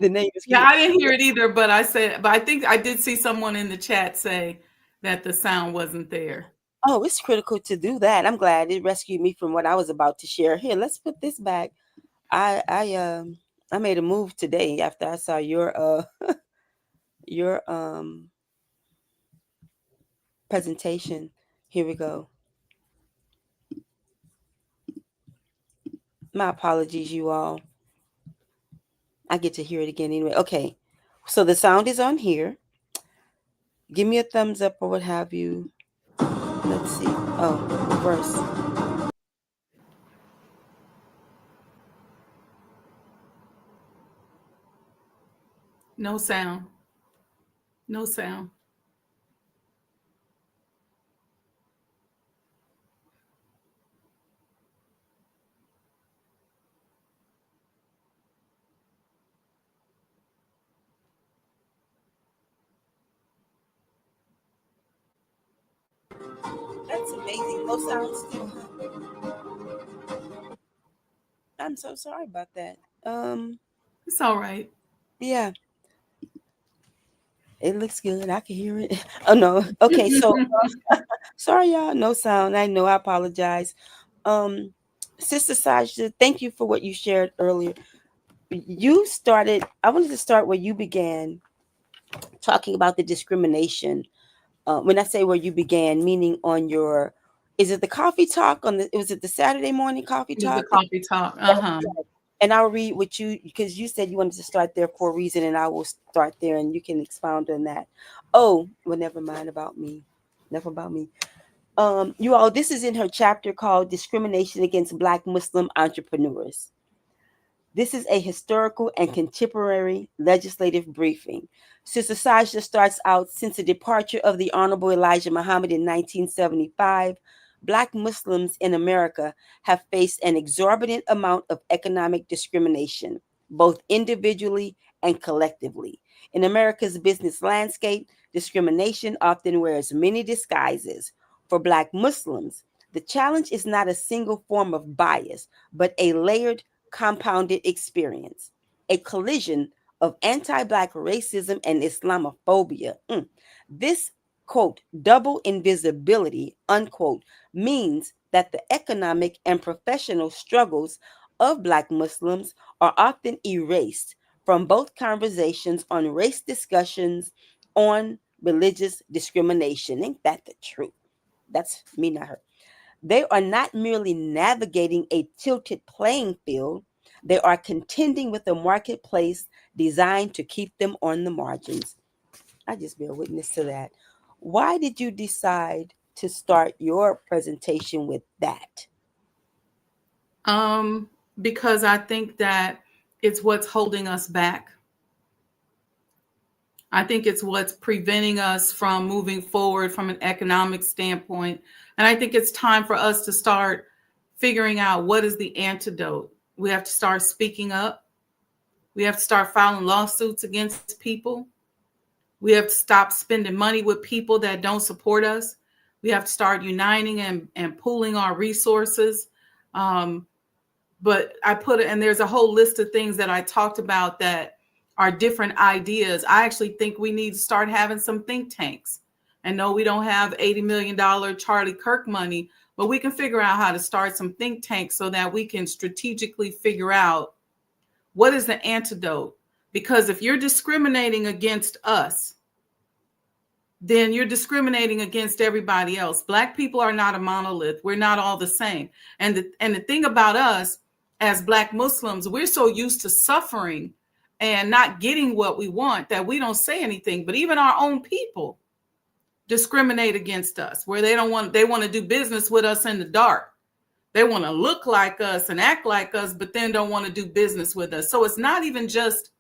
Speaker 2: The name is
Speaker 5: Yeah, I didn't hear it either, but I think I did see someone in the chat say that the sound wasn't there.
Speaker 2: Oh, it's critical to do that. I'm glad it rescued me from what I was about to share. Here, let's put this back. I made a move today after I saw your your presentation. Here we go. My apologies, you all. I get to hear it again anyway. Okay. So the sound is on here. Give me a thumbs up or what have you. Let's see. Oh, reverse.
Speaker 5: No sound. No sound.
Speaker 2: That's amazing. No sound still. I'm so sorry about that.
Speaker 5: It's all right.
Speaker 2: Yeah, it looks good. I can hear it. Oh no. Okay, so sorry y'all, no sound. I know, I apologize. Um Sister Sajdah, thank you for what you shared earlier. I wanted to start where you began talking about the discrimination. When I say where you began, meaning on your, is it the coffee talk was it the Saturday morning coffee
Speaker 5: It was the
Speaker 2: talk?
Speaker 5: coffee talk. Uh-huh.
Speaker 2: And I'll read what you, because you said you wanted to start there for a reason, and I will start there and you can expound on that. Oh, well, never mind about me. Never about me. You all, this is in her chapter called Discrimination Against Black Muslim Entrepreneurs. This is a historical and contemporary legislative briefing. Sister Sajdah starts out, since the departure of the Honorable Elijah Muhammad in 1975, Black Muslims in America have faced an exorbitant amount of economic discrimination, both individually and collectively. In America's business landscape, discrimination often wears many disguises. For Black Muslims, the challenge is not a single form of bias, but a layered, compounded experience, a collision of anti-Black racism and Islamophobia. This, quote, double invisibility, unquote, means that the economic and professional struggles of Black Muslims are often erased from both conversations on race, discussions on religious discrimination. Ain't that the truth? That's me, not her. They are not merely navigating a tilted playing field, they are contending with a marketplace designed to keep them on the margins. I just bear witness to that. Why did you decide to start your presentation with that?
Speaker 5: Because I think that it's what's holding us back. I think it's what's preventing us from moving forward from an economic standpoint. And I think it's time for us to start figuring out what is the antidote. We have to start speaking up. We have to start filing lawsuits against people. We have to stop spending money with people that don't support us. We have to start uniting and pooling our resources. But I put it, and there's a whole list of things that I talked about that are different ideas. I actually think we need to start having some think tanks. And no, we don't have $80 million Charlie Kirk money, but we can figure out how to start some think tanks so that we can strategically figure out what is the antidote. Because if you're discriminating against us, then you're discriminating against everybody else. Black people are not a monolith. We're not all the same. And the thing about us as Black Muslims, we're so used to suffering and not getting what we want that we don't say anything. But even our own people discriminate against us, where they want to do business with us in the dark. They want to look like us and act like us, but then don't want to do business with us. So it's not even just,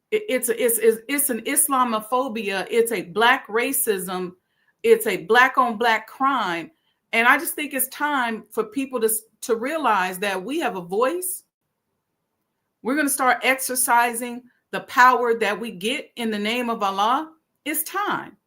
Speaker 5: it's an Islamophobia. It's a Black racism. It's a Black on Black crime. And I just think it's time for people to realize that we have a voice. We're going to start exercising the power that we get in the name of Allah. It's time.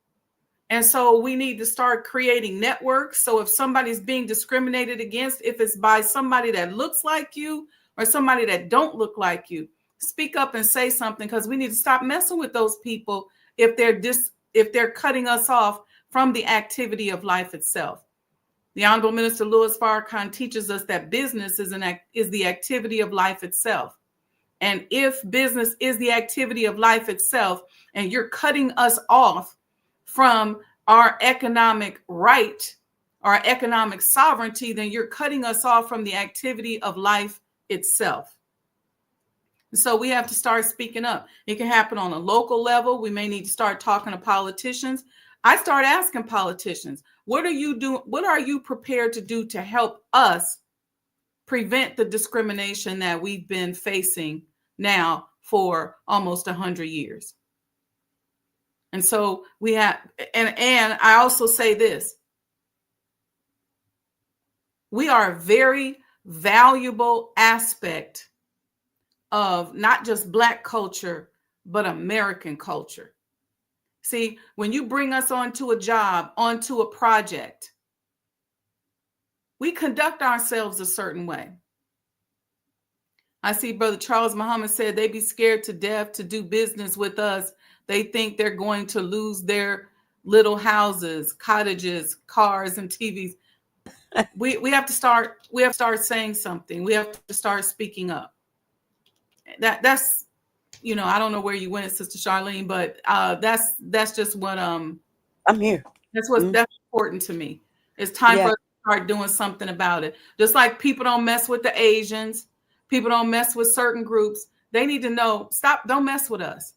Speaker 5: And so we need to start creating networks. So if somebody's being discriminated against, if it's by somebody that looks like you or somebody that don't look like you, speak up and say something, because we need to stop messing with those people if they're cutting us off from the activity of life itself. The Honorable Minister Louis Farrakhan teaches us that business is the activity of life itself. And if business is the activity of life itself, and you're cutting us off from our economic right, our economic sovereignty, then you're cutting us off from the activity of life itself. So we have to start speaking up. It can happen on a local level. We may need to start talking to politicians. I start asking politicians, what are you doing? What are you prepared to do to help us prevent the discrimination that we've been facing now for almost 100 years? And so we have, and I also say this, we are a very valuable aspect of not just Black culture, but American culture. See, when you bring us onto a job, onto a project, we conduct ourselves a certain way. I see Brother Charles Muhammad said they be scared to death to do business with us. They think they're going to lose their little houses, cottages, cars, and TVs. We have to start saying something. We have to start speaking up. That's I don't know where you went, Sister Charlene, but that's just what
Speaker 2: I'm here.
Speaker 5: That's important to me. It's time for us to start doing something about it. Just like people don't mess with the Asians, people don't mess with certain groups. They need to know, stop, don't mess with us.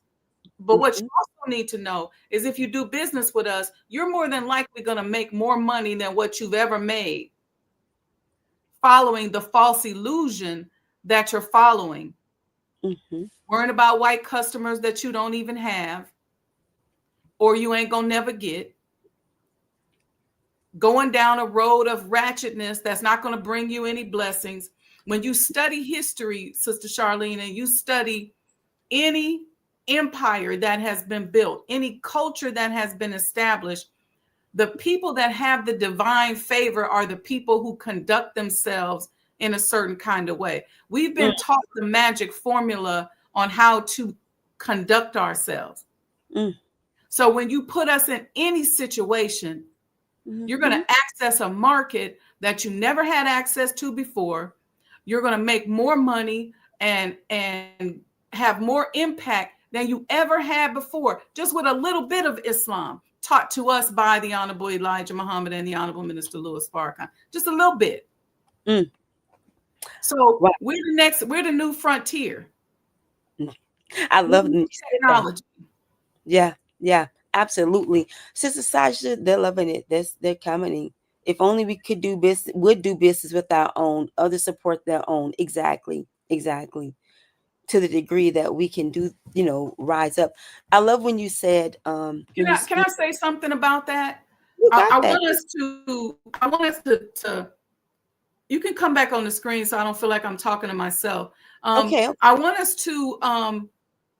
Speaker 5: But what you also need to know is if you do business with us, you're more than likely going to make more money than what you've ever made following the false illusion that you're following. Worrying about white customers that you don't even have or you ain't going to never get. Going down a road of ratchetness that's not going to bring you any blessings. When you study history, Sister Charlene, and you study any empire that has been built, any culture that has been established, the people that have the divine favor are the people who conduct themselves in a certain kind of way. We've been taught the magic formula on how to conduct ourselves. So when you put us in any situation, you're going to access a market that you never had access to before. You're going to make more money and have more impact than you ever had before, just with a little bit of Islam taught to us by the Honorable Elijah Muhammad and the Honorable Minister Louis Farrakhan. Just a little bit. So we're the new frontier.
Speaker 2: I love the
Speaker 5: technology.
Speaker 2: Yeah, absolutely. Sister Sajdah, they're loving it. They're commenting. If only we could do business with our own, others support their own. Exactly. To the degree that we can do, rise up. I love when you said,
Speaker 5: can I say something about that?
Speaker 2: I
Speaker 5: want us to, you can come back on the screen so I don't feel like I'm talking to myself.
Speaker 2: Okay.
Speaker 5: I want us to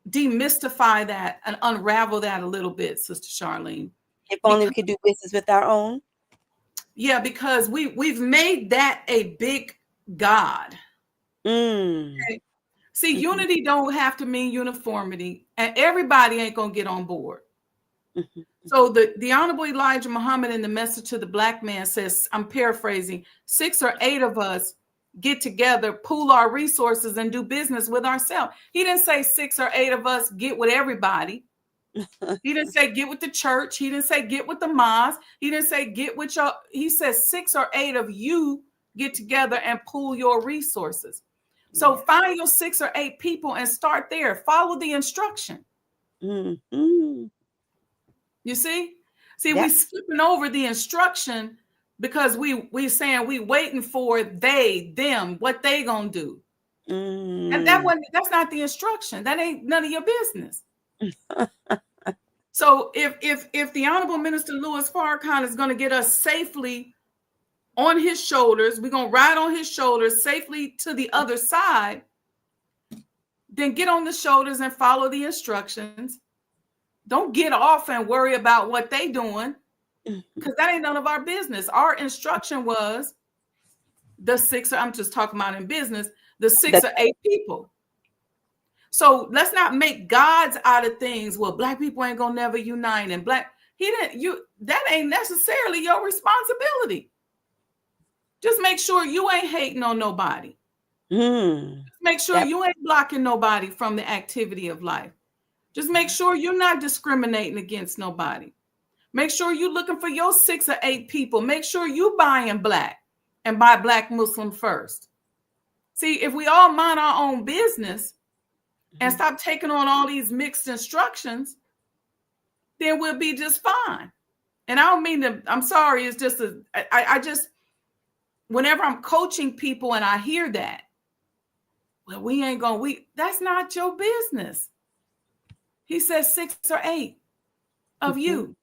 Speaker 5: demystify that and unravel that a little bit, Sister Charlene.
Speaker 2: If only we could do business with our own.
Speaker 5: Yeah, because we've made that a big God. Okay? See, unity don't have to mean uniformity, and everybody ain't gonna get on board. So the Honorable Elijah Muhammad in the message to the Black man says, I'm paraphrasing, 6 or 8 of us get together, pool our resources, and do business with ourselves. He didn't say 6 or 8 of us get with everybody. He didn't say get with the church. He didn't say get with the mosque. He didn't say get with your, he says 6 or 8 of you get together and pool your resources. So find your 6 or 8 people and start there. Follow the instruction. You see? We skipping over the instruction because we saying we waiting for they, them, what they gonna do. And that's not the instruction. That ain't none of your business. So if the Honorable Minister Louis Farrakhan is going to get us safely on his shoulders, we're going to ride on his shoulders safely to the other side, then get on the shoulders and follow the instructions. Don't get off and worry about what they doing, because that ain't none of our business. Our instruction was I'm just talking about in business, the 6 or 8 people. So let's not make gods out of things. Well, Black people ain't gonna never unite, and that ain't necessarily your responsibility. Just make sure you ain't hating on nobody. Just make sure you ain't blocking nobody from the activity of life. Just make sure you're not discriminating against nobody. Make sure you're looking for your 6 or 8 people. Make sure you buying Black and buy Black Muslim first. See, if we all mind our own business and stop taking on all these mixed instructions, then we'll be just fine. And I don't mean to, I'm sorry. It's just, I just, whenever I'm coaching people and I hear that, well, that's not your business. He says 6 or 8 of you.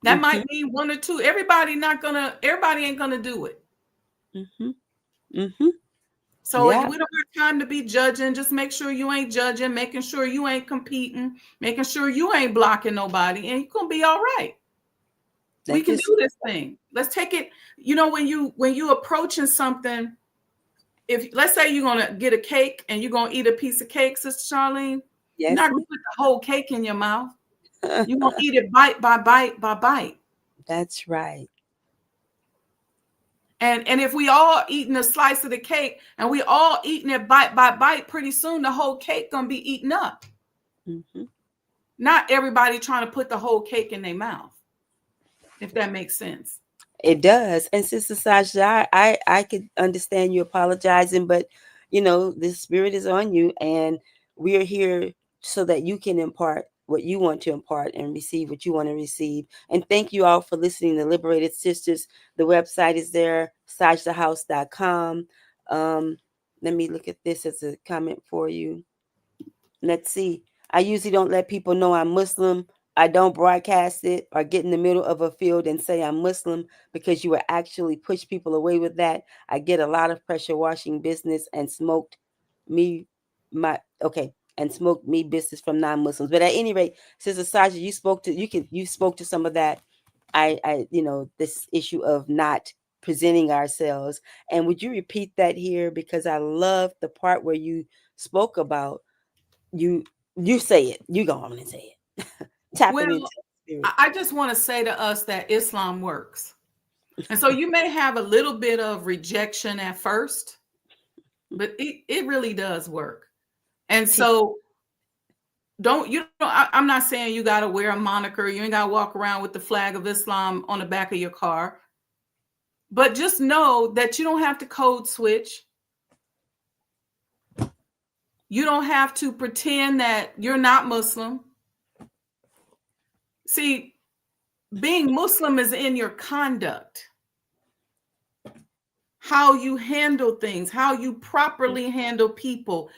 Speaker 5: That might mean 1 or 2. Everybody ain't gonna do it. So we don't have time to be judging. Just make sure you ain't judging, making sure you ain't competing, making sure you ain't blocking nobody, and you're gonna be all right. We can do this thing. Let's take it. You know, when you approaching something, if let's say you're gonna get a cake and you're gonna eat a piece of cake, Sister Charlene, you're not gonna put the whole cake in your mouth. You're gonna eat it bite by bite by bite.
Speaker 2: That's right.
Speaker 5: And if we all eating a slice of the cake and we all eating it bite by bite, pretty soon the whole cake gonna be eaten up. Not everybody trying to put the whole cake in their mouth, if that makes sense.
Speaker 2: It does. And Sister Sajdah, I could understand you apologizing, but you know, the Spirit is on you, and we are here so that you can impart what you want to impart and receive what you want to receive. And thank you all for listening to Liberated Sisters. The website is there, sajdahhouse.com. Let me look at this as a comment for you. Let's see. I usually don't let people know I'm Muslim. I don't broadcast it or get in the middle of a field and say I'm Muslim, because you will actually push people away with that. I get a lot of pressure washing business and smoked me business from non-Muslims. But at any rate, Sister Sajdah, you spoke to some of that. I this issue of not presenting ourselves. And would you repeat that here? Because I love the part where you spoke about you say it. You go on and say it. Tapping into the Spirit.
Speaker 5: I just want to say to us that Islam works. And so you may have a little bit of rejection at first, but it really does work. And so I'm not saying you got to wear a moniker. You ain't got to walk around with the flag of Islam on the back of your car. But just know that you don't have to code switch. You don't have to pretend that you're not Muslim. See, being Muslim is in your conduct, how you handle things, how you properly handle people,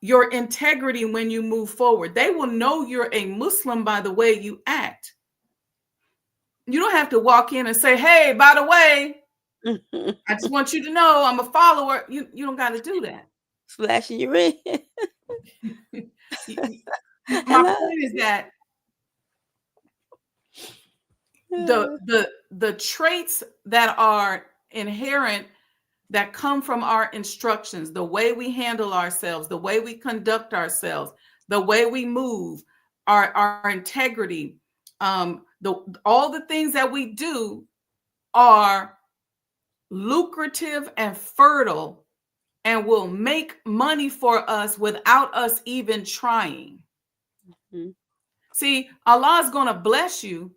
Speaker 5: your integrity when you move forward. They will know you're a Muslim by the way you act. You don't have to walk in and say, hey, by the way, I just want you to know I'm a follower. You don't got to do that.
Speaker 2: Flashing your ring.
Speaker 5: My point is that the traits that are inherent, that come from our instructions, the way we handle ourselves, the way we conduct ourselves, the way we move, our integrity, all the things that we do are lucrative and fertile and will make money for us without us even trying. See, Allah is going to bless you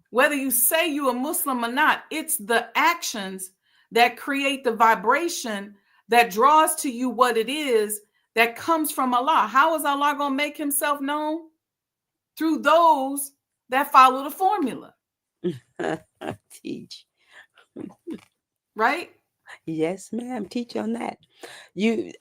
Speaker 5: whether you say you're a Muslim or not. It's the actions that create the vibration that draws to you what it is that comes from Allah. How is Allah going to make himself known? Through those that follow the formula.
Speaker 2: Teach.
Speaker 5: Right?
Speaker 2: Yes, ma'am. Teach on that. You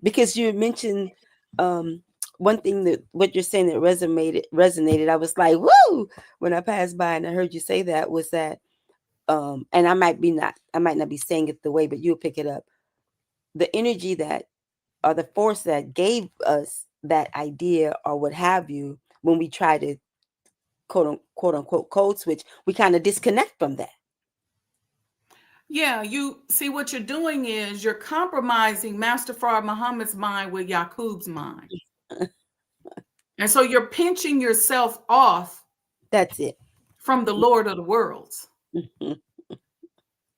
Speaker 2: because you mentioned one thing that what you're saying that resonated. I was like, woo, when I passed by and I heard you say that, was that and I might not be saying it the way, but you'll pick it up. The energy that, or the force that gave us that idea or what have you, when we try to quote unquote code switch, we kind of disconnect from that.
Speaker 5: Yeah, you see what you're doing is you're compromising Master Fard Muhammad's mind with Yaqub's mind. And so you're pinching yourself off.
Speaker 2: That's it.
Speaker 5: From the Lord of the worlds. And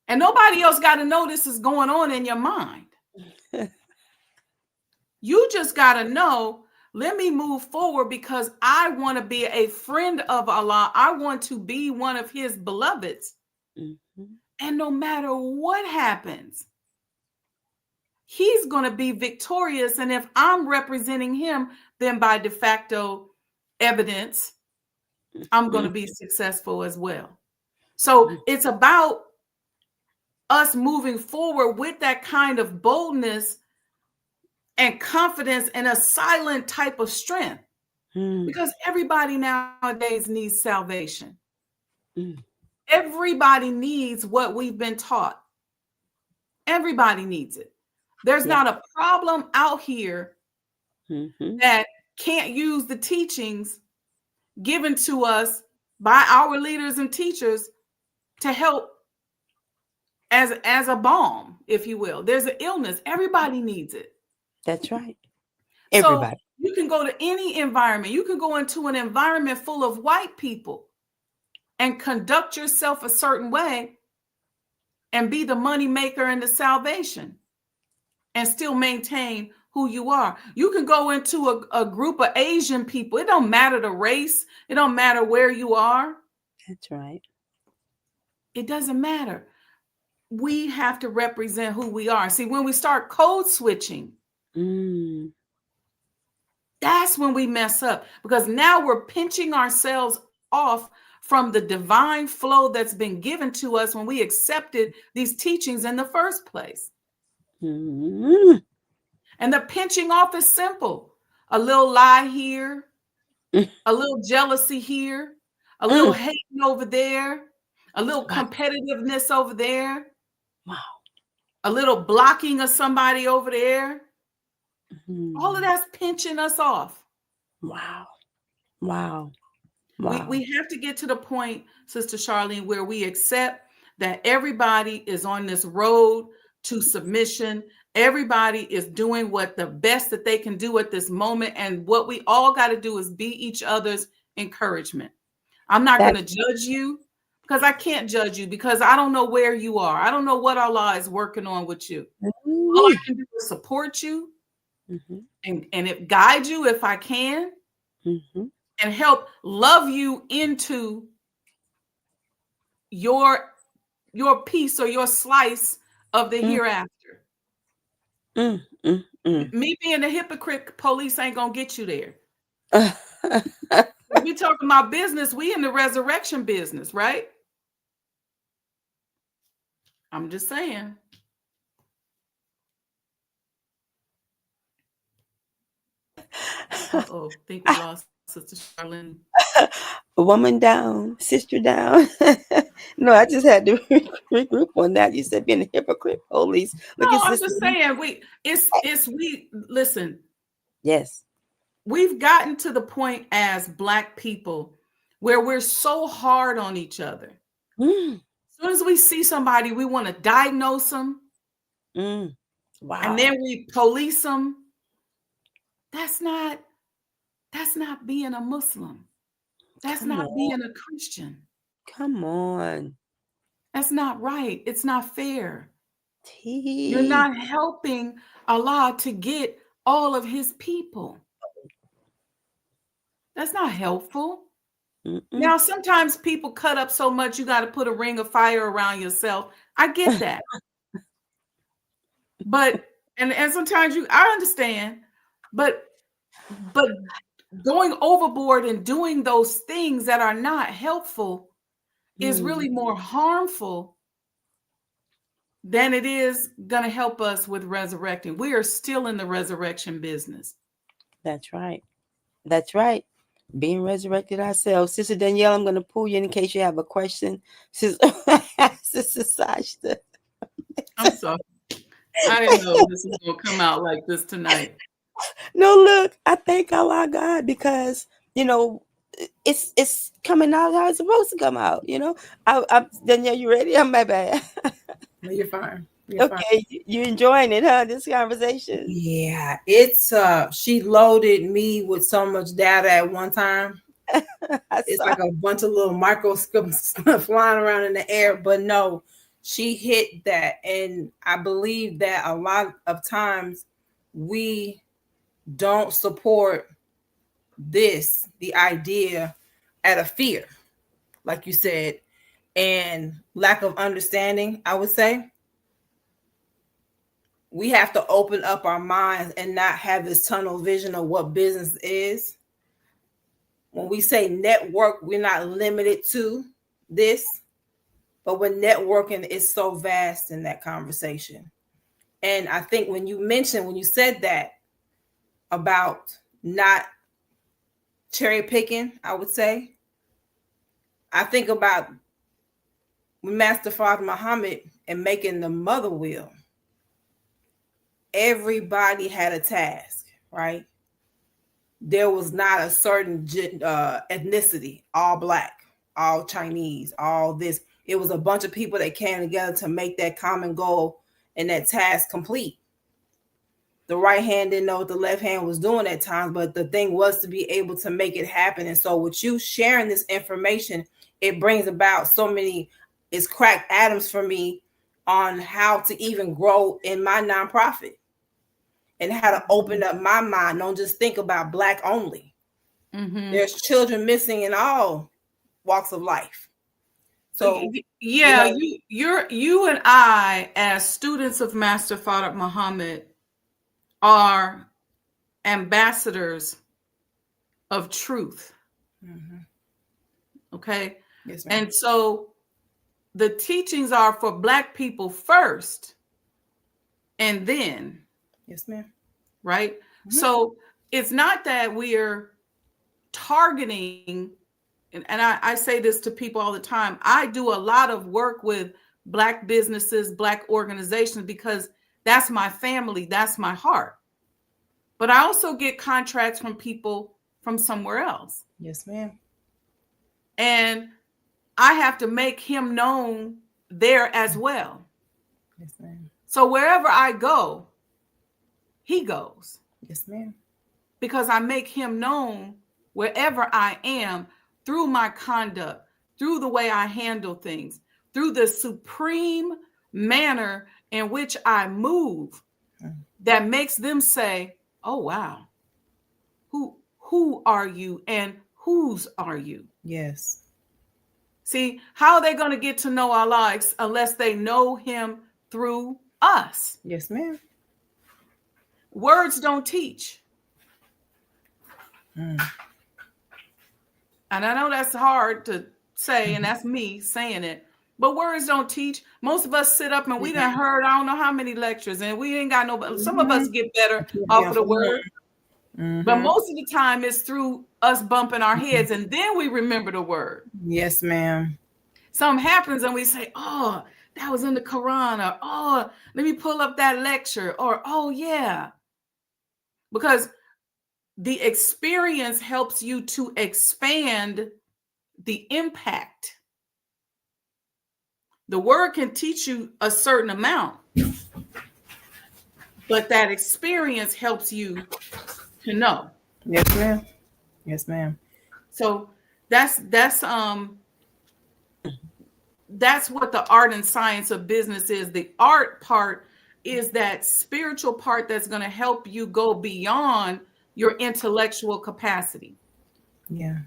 Speaker 5: nobody else got to know this is going on in your mind. You just got to know, let me move forward because I want to be a friend of Allah. I want to be one of his beloveds. And no matter what happens, he's going to be victorious. And if I'm representing him, then by de facto evidence, I'm going to be successful as well. So it's about us moving forward with that kind of boldness and confidence and a silent type of strength. Because everybody nowadays needs salvation. Everybody needs what we've been taught. Everybody needs it. There's not a problem out here that can't use the teachings given to us by our leaders and teachers to help as a balm, if you will. There's an illness. Everybody needs it.
Speaker 2: That's right.
Speaker 5: Everybody. So you can go to any environment. You can go into an environment full of white people and conduct yourself a certain way and be the money maker and the salvation and still maintain who you are. You can go into a group of Asian people. It don't matter the race. It don't matter where you are.
Speaker 2: That's right.
Speaker 5: It doesn't matter. We have to represent who we are. See, when we start code switching, that's when we mess up, because now we're pinching ourselves off from the divine flow that's been given to us when we accepted these teachings in the first place. And the pinching off is simple. A little lie here, a little jealousy here, a little hating over there, a little competitiveness over there.
Speaker 2: Wow.
Speaker 5: A little blocking of somebody over there. All of that's pinching us off.
Speaker 2: Wow. Wow. Wow.
Speaker 5: We have to get to the point, Sister Charlene, where we accept that everybody is on this road to submission. Everybody is doing what the best that they can do at this moment. And what we all got to do is be each other's encouragement. I'm not going to judge you, because I can't judge you, because I don't know where you are. I don't know what Allah is working on with you. All I can do is support you and it guide you if I can, and help love you into your piece or your slice of the hereafter. Me being a hypocrite police ain't gonna get you there. We talking about business. We in the resurrection business, right? I'm just saying. Uh-oh, think we lost Sister Charlene.
Speaker 2: A woman down, sister down. No, I just had to regroup on that. You said being a hypocrite police.
Speaker 5: Look, no, I'm just saying we listen.
Speaker 2: Yes.
Speaker 5: We've gotten to the point as Black people where we're so hard on each other. As soon as we see somebody, we want to diagnose them. Wow. And then we police them. That's not being a Muslim. That's not being a Christian.
Speaker 2: Come on.
Speaker 5: That's not right. It's not fair. You're not helping Allah to get all of his people. That's not helpful. Now, sometimes people cut up so much, you got to put a ring of fire around yourself. I get that. But, and sometimes I understand, but going overboard and doing those things that are not helpful is really more harmful than it is going to help us with resurrecting. We are still in the resurrection business.
Speaker 2: That's right. That's right. Being resurrected ourselves. Sister Danielle, I'm going to pull you in case you have a question. Sister Sajdah.
Speaker 5: I'm sorry. I didn't know this was going to come out like this tonight.
Speaker 2: No, look, I thank Allah God, because, it's coming out how it's supposed to come out, I'm Danielle, you ready? I'm my bad.
Speaker 4: No, you're fine.
Speaker 2: Okay, you enjoying it, huh? This conversation.
Speaker 4: Yeah, it's she loaded me with so much data at one time. It's like a bunch of little microscopes flying around in the air, but no, she hit that. And I believe that a lot of times we don't support the idea out of fear, like you said, and lack of understanding, I would say. We have to open up our minds and not have this tunnel vision of what business is. when we say network, we're not limited to this, but when networking is so vast in that conversation. And I think when you said that about not cherry picking, I would say, I think about Master Father Muhammad and making the mother wheel. Everybody had a task, right? There was not a certain ethnicity, all Black, all Chinese, all this. It was a bunch of people that came together to make that common goal and that task complete. The right hand didn't know what the left hand was doing at times, but the thing was to be able to make it happen. And so with you sharing this information, it brings about so many, it's cracked atoms for me on how to even grow in my nonprofit and how to open up my mind. Don't just think about Black only. There's children missing in all walks of life. So
Speaker 5: yeah, you and I, as students of Master Father Muhammad, are ambassadors of truth. Okay.
Speaker 4: Yes, ma'am.
Speaker 5: And so the teachings are for Black people first, and then.
Speaker 4: Yes, ma'am.
Speaker 5: Right. So it's not that we're targeting, and I say this to people all the time. I do a lot of work with Black businesses, Black organizations, because that's my family, that's my heart. But I also get contracts from people from somewhere else.
Speaker 4: Yes, ma'am.
Speaker 5: And I have to make him known there as well.
Speaker 4: Yes, ma'am.
Speaker 5: So wherever I go, he goes.
Speaker 4: Yes, ma'am.
Speaker 5: Because I make him known wherever I am through my conduct, through the way I handle things, through the supreme manner in which I move, that makes them say, oh, wow, who are you and whose are you?
Speaker 4: Yes.
Speaker 5: See, how are they going to get to know Allah unless they know him through us?
Speaker 4: Yes, ma'am.
Speaker 5: Words don't teach. And I know that's hard to say, and that's me saying it, but words don't teach. Most of us sit up and we done heard I don't know how many lectures, and we ain't got no, some of us get better off of the word. But most of the time it's through us bumping our heads, and then we remember the word.
Speaker 4: Yes, ma'am.
Speaker 5: Something happens and we say, oh, that was in the Quran, or oh, let me pull up that lecture, or oh yeah. Because the experience helps you to expand the impact. The word can teach you a certain amount, but that experience helps you to know.
Speaker 4: Yes, ma'am. Yes, ma'am.
Speaker 5: So that's what the art and science of business is. The art part is that spiritual part that's going to help you go beyond your intellectual capacity.
Speaker 4: Yeah.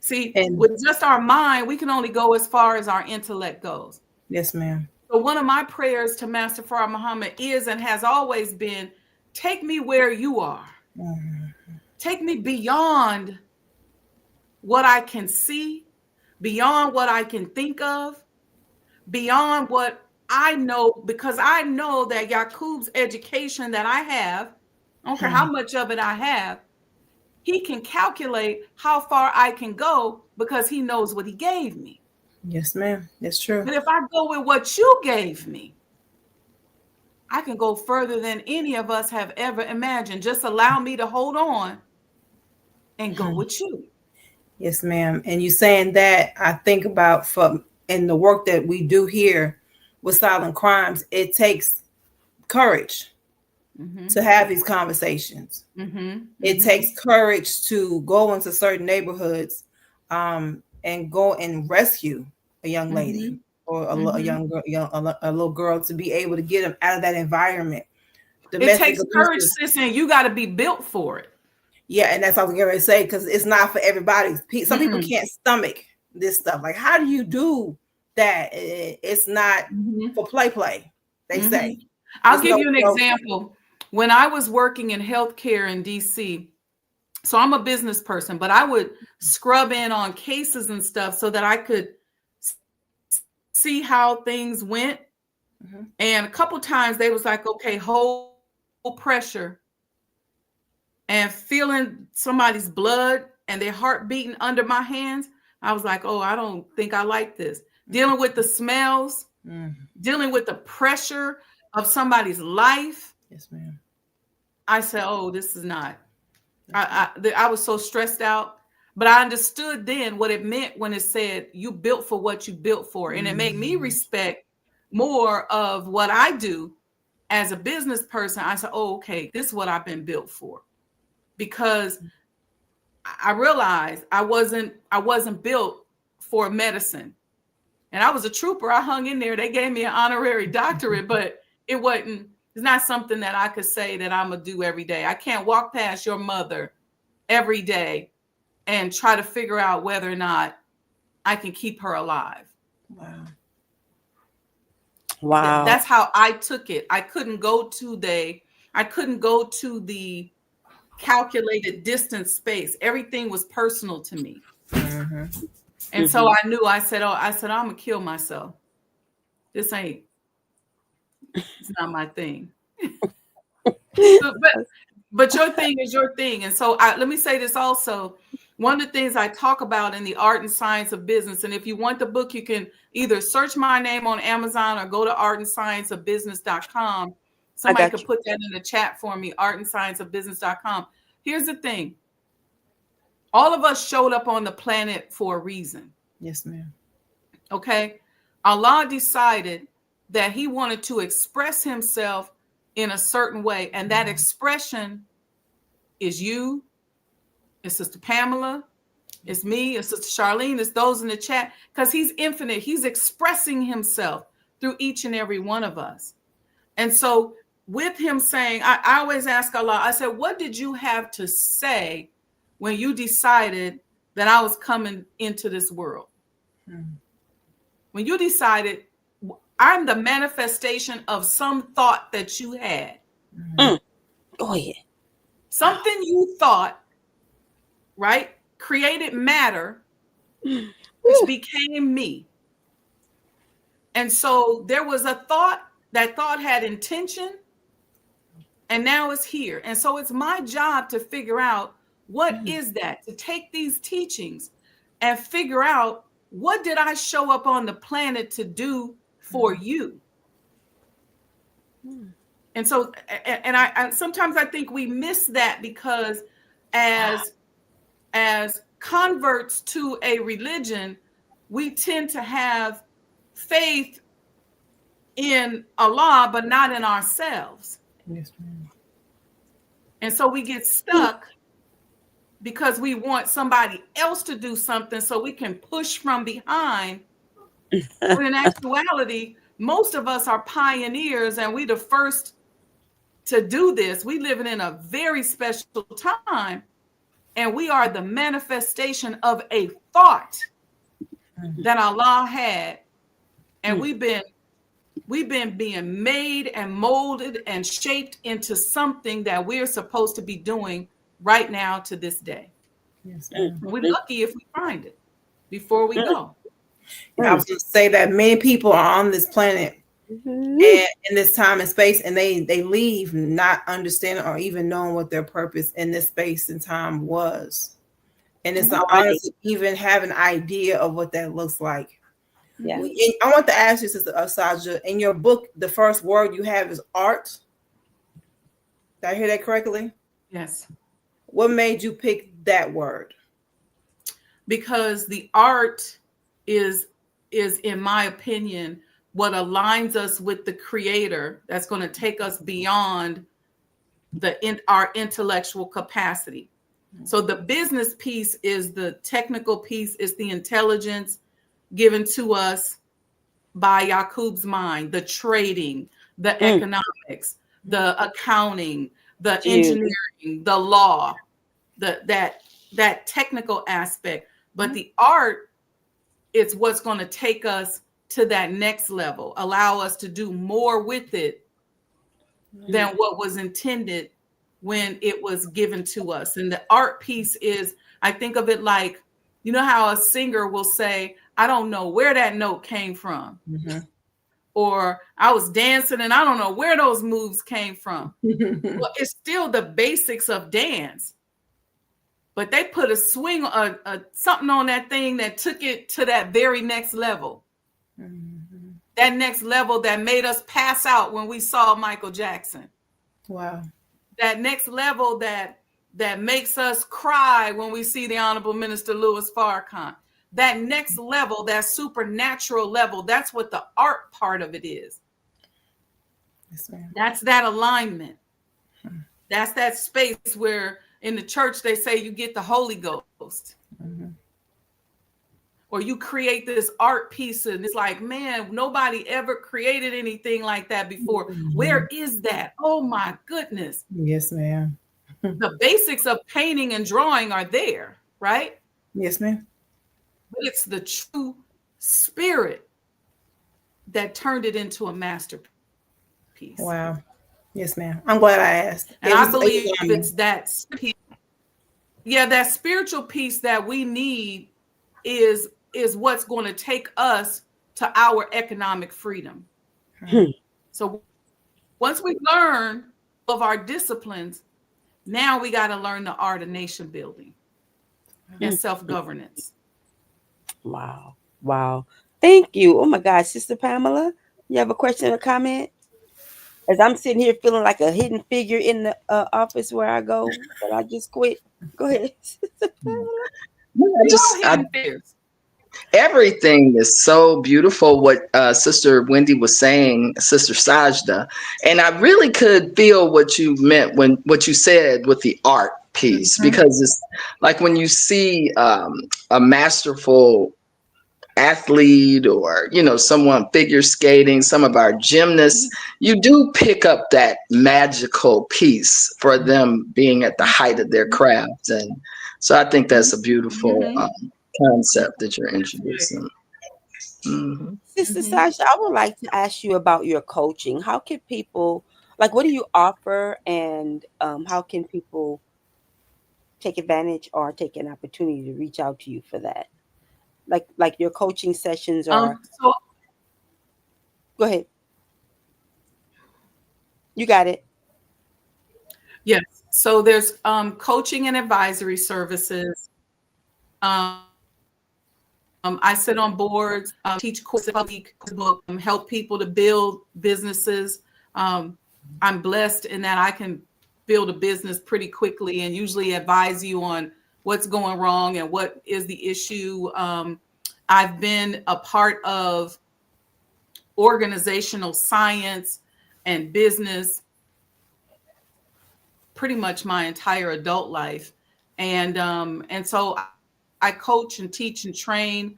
Speaker 5: See, with just our mind, we can only go as far as our intellect goes.
Speaker 4: Yes, ma'am.
Speaker 5: So one of my prayers to Master Father Muhammad is and has always been, take me where you are. Take me beyond what I can see, beyond what I can think of, beyond what I know, because I know that Yaqub's education that I have, I don't care how much of it I have, he can calculate how far I can go because he knows what he gave me.
Speaker 4: Yes, ma'am. That's true.
Speaker 5: But if I go with what you gave me, I can go further than any of us have ever imagined. Just allow me to hold on and go with you.
Speaker 4: Yes, ma'am. And you saying that, I think about in the work that we do here with silent crimes, it takes courage to have these conversations. It takes courage to go into certain neighborhoods and go and rescue a young lady or a little girl, to be able to get them out of that environment.
Speaker 5: It takes courage, sis, and you got to be built for it.
Speaker 4: Yeah, and that's what I was going to say, because it's not for everybody. Some people can't stomach this stuff. Like, how do you do that? It's not for play, they say.
Speaker 5: I'll give you an example. When I was working in healthcare in DC, So I'm a business person, but I would scrub in on cases and stuff so that I could see how things went.
Speaker 4: Mhm.
Speaker 5: And a couple times they was like, okay, hold pressure, and feeling somebody's blood and their heart beating under my hands. I was like, oh, I don't think I like this. Dealing with the smells, dealing with the pressure of somebody's life.
Speaker 4: Yes, ma'am.
Speaker 5: I said, oh, this is not. I was so stressed out, but I understood then what it meant when it said you built for what you built for. And it made me respect more of what I do as a business person. I said, oh, okay, this is what I've been built for. Because I realized I wasn't built for medicine. And I was a trooper. I hung in there. They gave me an honorary doctorate, but it's not something that I could say that I'm going to do every day. I can't walk past your mother every day and try to figure out whether or not I can keep her alive.
Speaker 2: Wow.
Speaker 5: That's how I took it. I couldn't go to the calculated distance space. Everything was personal to me. And so I knew, I said, I'm going to kill myself. It's not my thing. But your thing is your thing. And so let me say this also. One of the things I talk about in the Art and Science of Business, and if you want the book, you can either search my name on Amazon or go to artandscienceofbusiness.com. Somebody could put that in the chat for me, artandscienceofbusiness.com. Here's the thing. All of us showed up on the planet for a reason.
Speaker 4: Yes, ma'am.
Speaker 5: Okay. Allah decided that he wanted to express himself in a certain way. And that expression is you, it's Sister Pamela, it's me, it's Sister Charlene, it's those in the chat, because he's infinite. He's expressing himself through each and every one of us. And so with him saying, I always ask Allah, I said, what did you have to say when you decided that I was coming into this world? When you decided I'm the manifestation of some thought that you had.
Speaker 2: Oh, yeah.
Speaker 5: Something you thought, right? Created matter, which became me. And so there was a thought, that thought had intention, and now it's here. And so it's my job to figure out what is that, to take these teachings and figure out what did I show up on the planet to do for you? And so, and I sometimes I think we miss that because as converts to a religion, we tend to have faith in Allah, but not in ourselves.
Speaker 4: Yes, ma'am.
Speaker 5: And so we get stuck because we want somebody else to do something so we can push from behind. When in actuality, most of us are pioneers and we the first to do this. We living in a very special time, and we are the manifestation of a thought that Allah had. And we've been being made and molded and shaped into something that we're supposed to be doing right now to this day.
Speaker 4: Yes,
Speaker 5: we're lucky if we find it before we go.
Speaker 4: I was going to say that many people are on this planet and in this time and space, and they leave not understanding or even knowing what their purpose in this space and time was. And it's not honestly even have an idea of what that looks like. Yeah. I want to ask you, Sister Sajdah, in your book, the first word you have is art. Did I hear that correctly?
Speaker 5: Yes.
Speaker 4: What made you pick that word?
Speaker 5: Because the art is in my opinion what aligns us with the Creator, that's going to take us beyond our intellectual capacity. So the business piece is the technical piece, is the intelligence given to us by Yaqub's mind, the trading, the economics, the accounting, the engineering, the law, that technical aspect. But the art is what's going to take us to that next level, allow us to do more with it than what was intended when it was given to us. And the art piece is, I think of it like, you know how a singer will say, I don't know where that note came from.
Speaker 4: Mm-hmm.
Speaker 5: Or I was dancing and I don't know where those moves came from. Well, it's still the basics of dance. But they put a swing, something on that thing that took it to that very next level.
Speaker 4: Mm-hmm.
Speaker 5: That next level that made us pass out when we saw Michael Jackson.
Speaker 4: Wow.
Speaker 5: That next level that makes us cry when we see the Honorable Minister Louis Farrakhan. That next level, that supernatural level, that's what the art part of it is.
Speaker 4: Yes, ma'am.
Speaker 5: That's that alignment. That's that space where in the church they say you get the Holy Ghost.
Speaker 4: Mm-hmm.
Speaker 5: Or you create this art piece and it's like, man, nobody ever created anything like that before.
Speaker 4: Mm-hmm.
Speaker 5: Where is that? Oh my goodness.
Speaker 4: Yes, ma'am.
Speaker 5: The basics of painting and drawing are there, right?
Speaker 4: Yes, ma'am.
Speaker 5: But it's the true spirit that turned it into a masterpiece.
Speaker 4: Wow. Yes, ma'am. I'm glad I asked.
Speaker 5: And I believe it's that piece. Yeah, that spiritual piece that we need is what's going to take us to our economic freedom. So once we learn of our disciplines, now we got to learn the art of nation building and self-governance.
Speaker 2: Wow. Wow. Thank you. Oh my God, Sister Pamela, you have a question or comment? As I'm sitting here feeling like a hidden figure in the office where I go, but I just quit. Go ahead, Sister Pamela.
Speaker 3: Everything is so beautiful. What Sister Wendy was saying, Sister Sajdah, and I really could feel what you meant when what you said with the art piece, because it's like when you see a masterful athlete or someone figure skating, some of our gymnasts, you do pick up that magical piece for them being at the height of their craft. And so I think that's a beautiful concept that you're introducing.
Speaker 2: Sister Sajdah, I would like to ask you about your coaching. How can people, like, what do you offer, and how can people take advantage or take an opportunity to reach out to you for that? Like your coaching sessions are. Go ahead. You got it.
Speaker 5: Yes. So there's coaching and advisory services. I sit on boards, teach courses, help people to build businesses. I'm blessed in that I can build a business pretty quickly and usually advise you on what's going wrong and what is the issue. I've been a part of organizational science and business pretty much my entire adult life. And so I coach and teach and train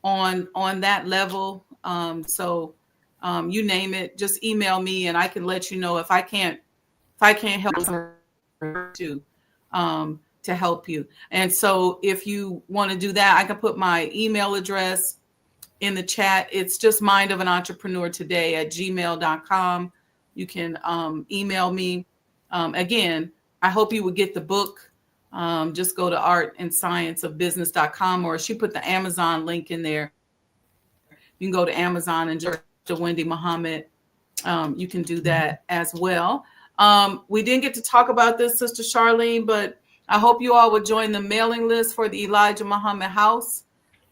Speaker 5: on that level. So you name it, just email me and I can let you know if I can't help to help you. And so if you want to do that, I can put my email address in the chat. It's just mindofanentrepreneurtoday@gmail.com. You can email me. Again, I hope you would get the book. Just go to artandscienceofbusiness.com, or she put the Amazon link in there. You can go to Amazon and search Wendy Muhammad. You can do that as well. We didn't get to talk about this, Sister Charlene, but I hope you all would join the mailing list for the Elijah Muhammad House.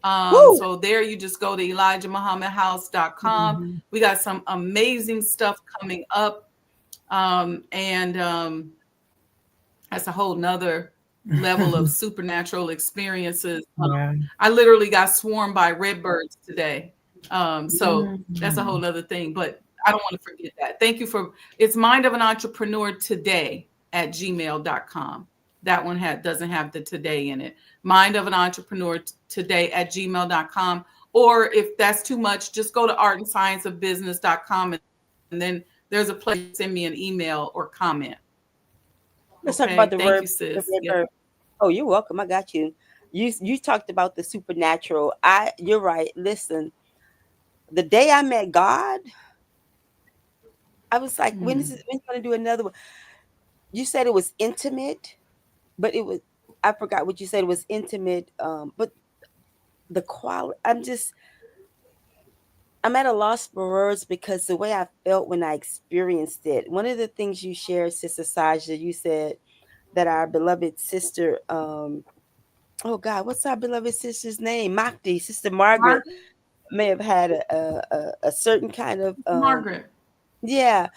Speaker 5: So there you just go to ElijahMuhammadHouse.com. We got some amazing stuff coming up. And that's a whole nother level of supernatural experiences. I literally got swarmed by redbirds today. So that's a whole nother thing, but I don't want to forget that. Thank you for, it's mindofanentrepreneur@gmail.com. That one doesn't have the today in it. mindofanentrepreneur@gmail.com. Or if that's too much, just go to artandscienceofbusiness.com and then there's a place to send me an email or comment.
Speaker 2: Let's talk about the
Speaker 5: Thank
Speaker 2: word.
Speaker 5: you, sis.
Speaker 2: Oh, you're welcome. I got you. You talked about the supernatural. You're right. Listen, the day I met God, I was like, when is going to do another one? you said it was intimate, but it was, I forgot what you said. It was intimate, but the quality. I'm at a loss for words because the way I felt when I experienced it. One of the things you shared, Sister Sajdah, you said that our beloved sister, oh God, what's our beloved sister's name? Makdi, Sister Margaret,
Speaker 5: Margaret,
Speaker 2: may have had a certain kind of
Speaker 5: Margaret.
Speaker 2: yeah.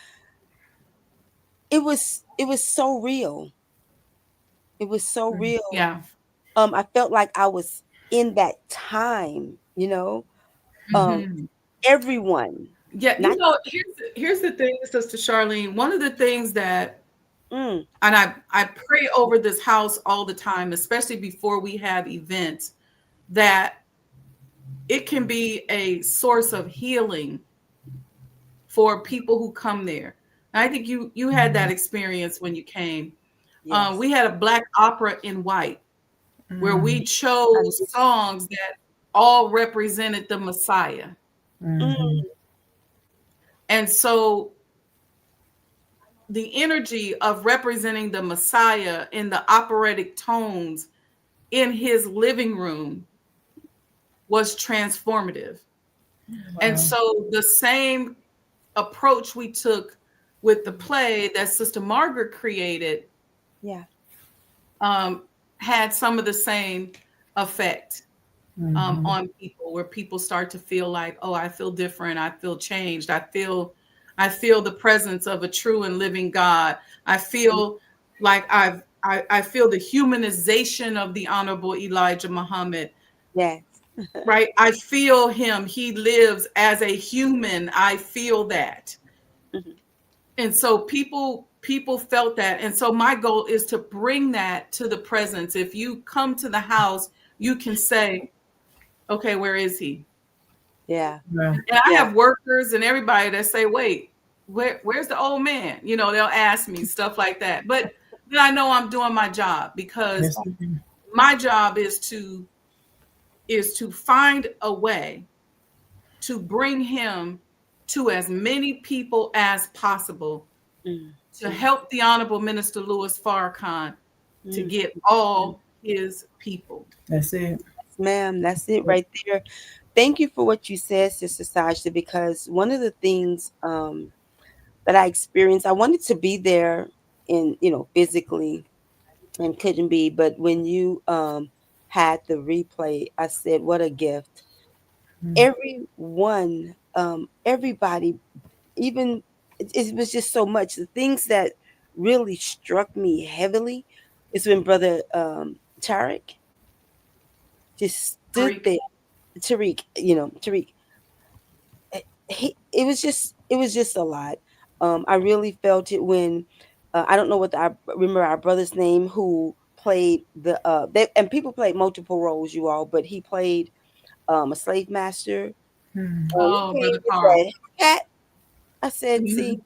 Speaker 2: It was so real. It was so real.
Speaker 5: Yeah.
Speaker 2: I felt like I was in that time, you know. Um,
Speaker 5: Mhm.
Speaker 2: everyone,
Speaker 5: Yeah,
Speaker 2: not
Speaker 5: here's the thing, Sister Charlene. One of the things that,
Speaker 2: mm,
Speaker 5: and I pray over this house all the time, especially before we have events, that it can be a source of healing for people who come there. And I think you had that experience when you came.
Speaker 2: yes.
Speaker 5: We had a Black opera in white where we
Speaker 2: I
Speaker 5: chose
Speaker 2: did.
Speaker 5: songs that all represented the Messiah.
Speaker 2: Mm,
Speaker 5: And so the energy of representing the Messiah in the operatic tones in his living room was transformative. And so the same approach we took with the play that Sister Margaret created
Speaker 2: yeah.
Speaker 5: um, had some of the same effect on people, where people start to feel like, oh, I feel different, I feel changed, I feel the presence of a true and living God. I feel like I feel the humanization of the Honorable Elijah Muhammad.
Speaker 2: Yes.
Speaker 5: Right? I feel him. He lives as a human. I feel that.
Speaker 2: Mhm.
Speaker 5: And so people felt that. And so my goal is to bring that to the presence. If you come to the house, you can say, okay, where is he?
Speaker 2: Yeah.
Speaker 5: And I
Speaker 2: Yeah.
Speaker 5: have workers and everybody that say, wait, where's the old man? You know, they'll ask me stuff like that. But then I know I'm doing my job, because my job is to find a way to bring him to as many people as possible,
Speaker 2: Mm,
Speaker 5: to help the Honorable Minister Louis Farrakhan to
Speaker 2: mm.
Speaker 5: get all his people.
Speaker 4: That's it.
Speaker 2: Ma'am, that's it right there. Thank you for what you said, Sister Sasha, because one of the things that I experienced, I wanted to be there in, physically and couldn't be, but when you had the replay, I said, what a gift. Everyone, everybody, even it was just so much. The things that really struck me heavily is when Brother Tarek just stood
Speaker 5: Tariq.
Speaker 2: there. Tariq, it was just a lot. I really felt it when I don't know I remember our brother's name who played and people played multiple roles, you all, but he played a slave master. He
Speaker 5: Oh,
Speaker 2: came
Speaker 5: Brother
Speaker 2: with
Speaker 5: Carl.
Speaker 2: a hat. I said, see,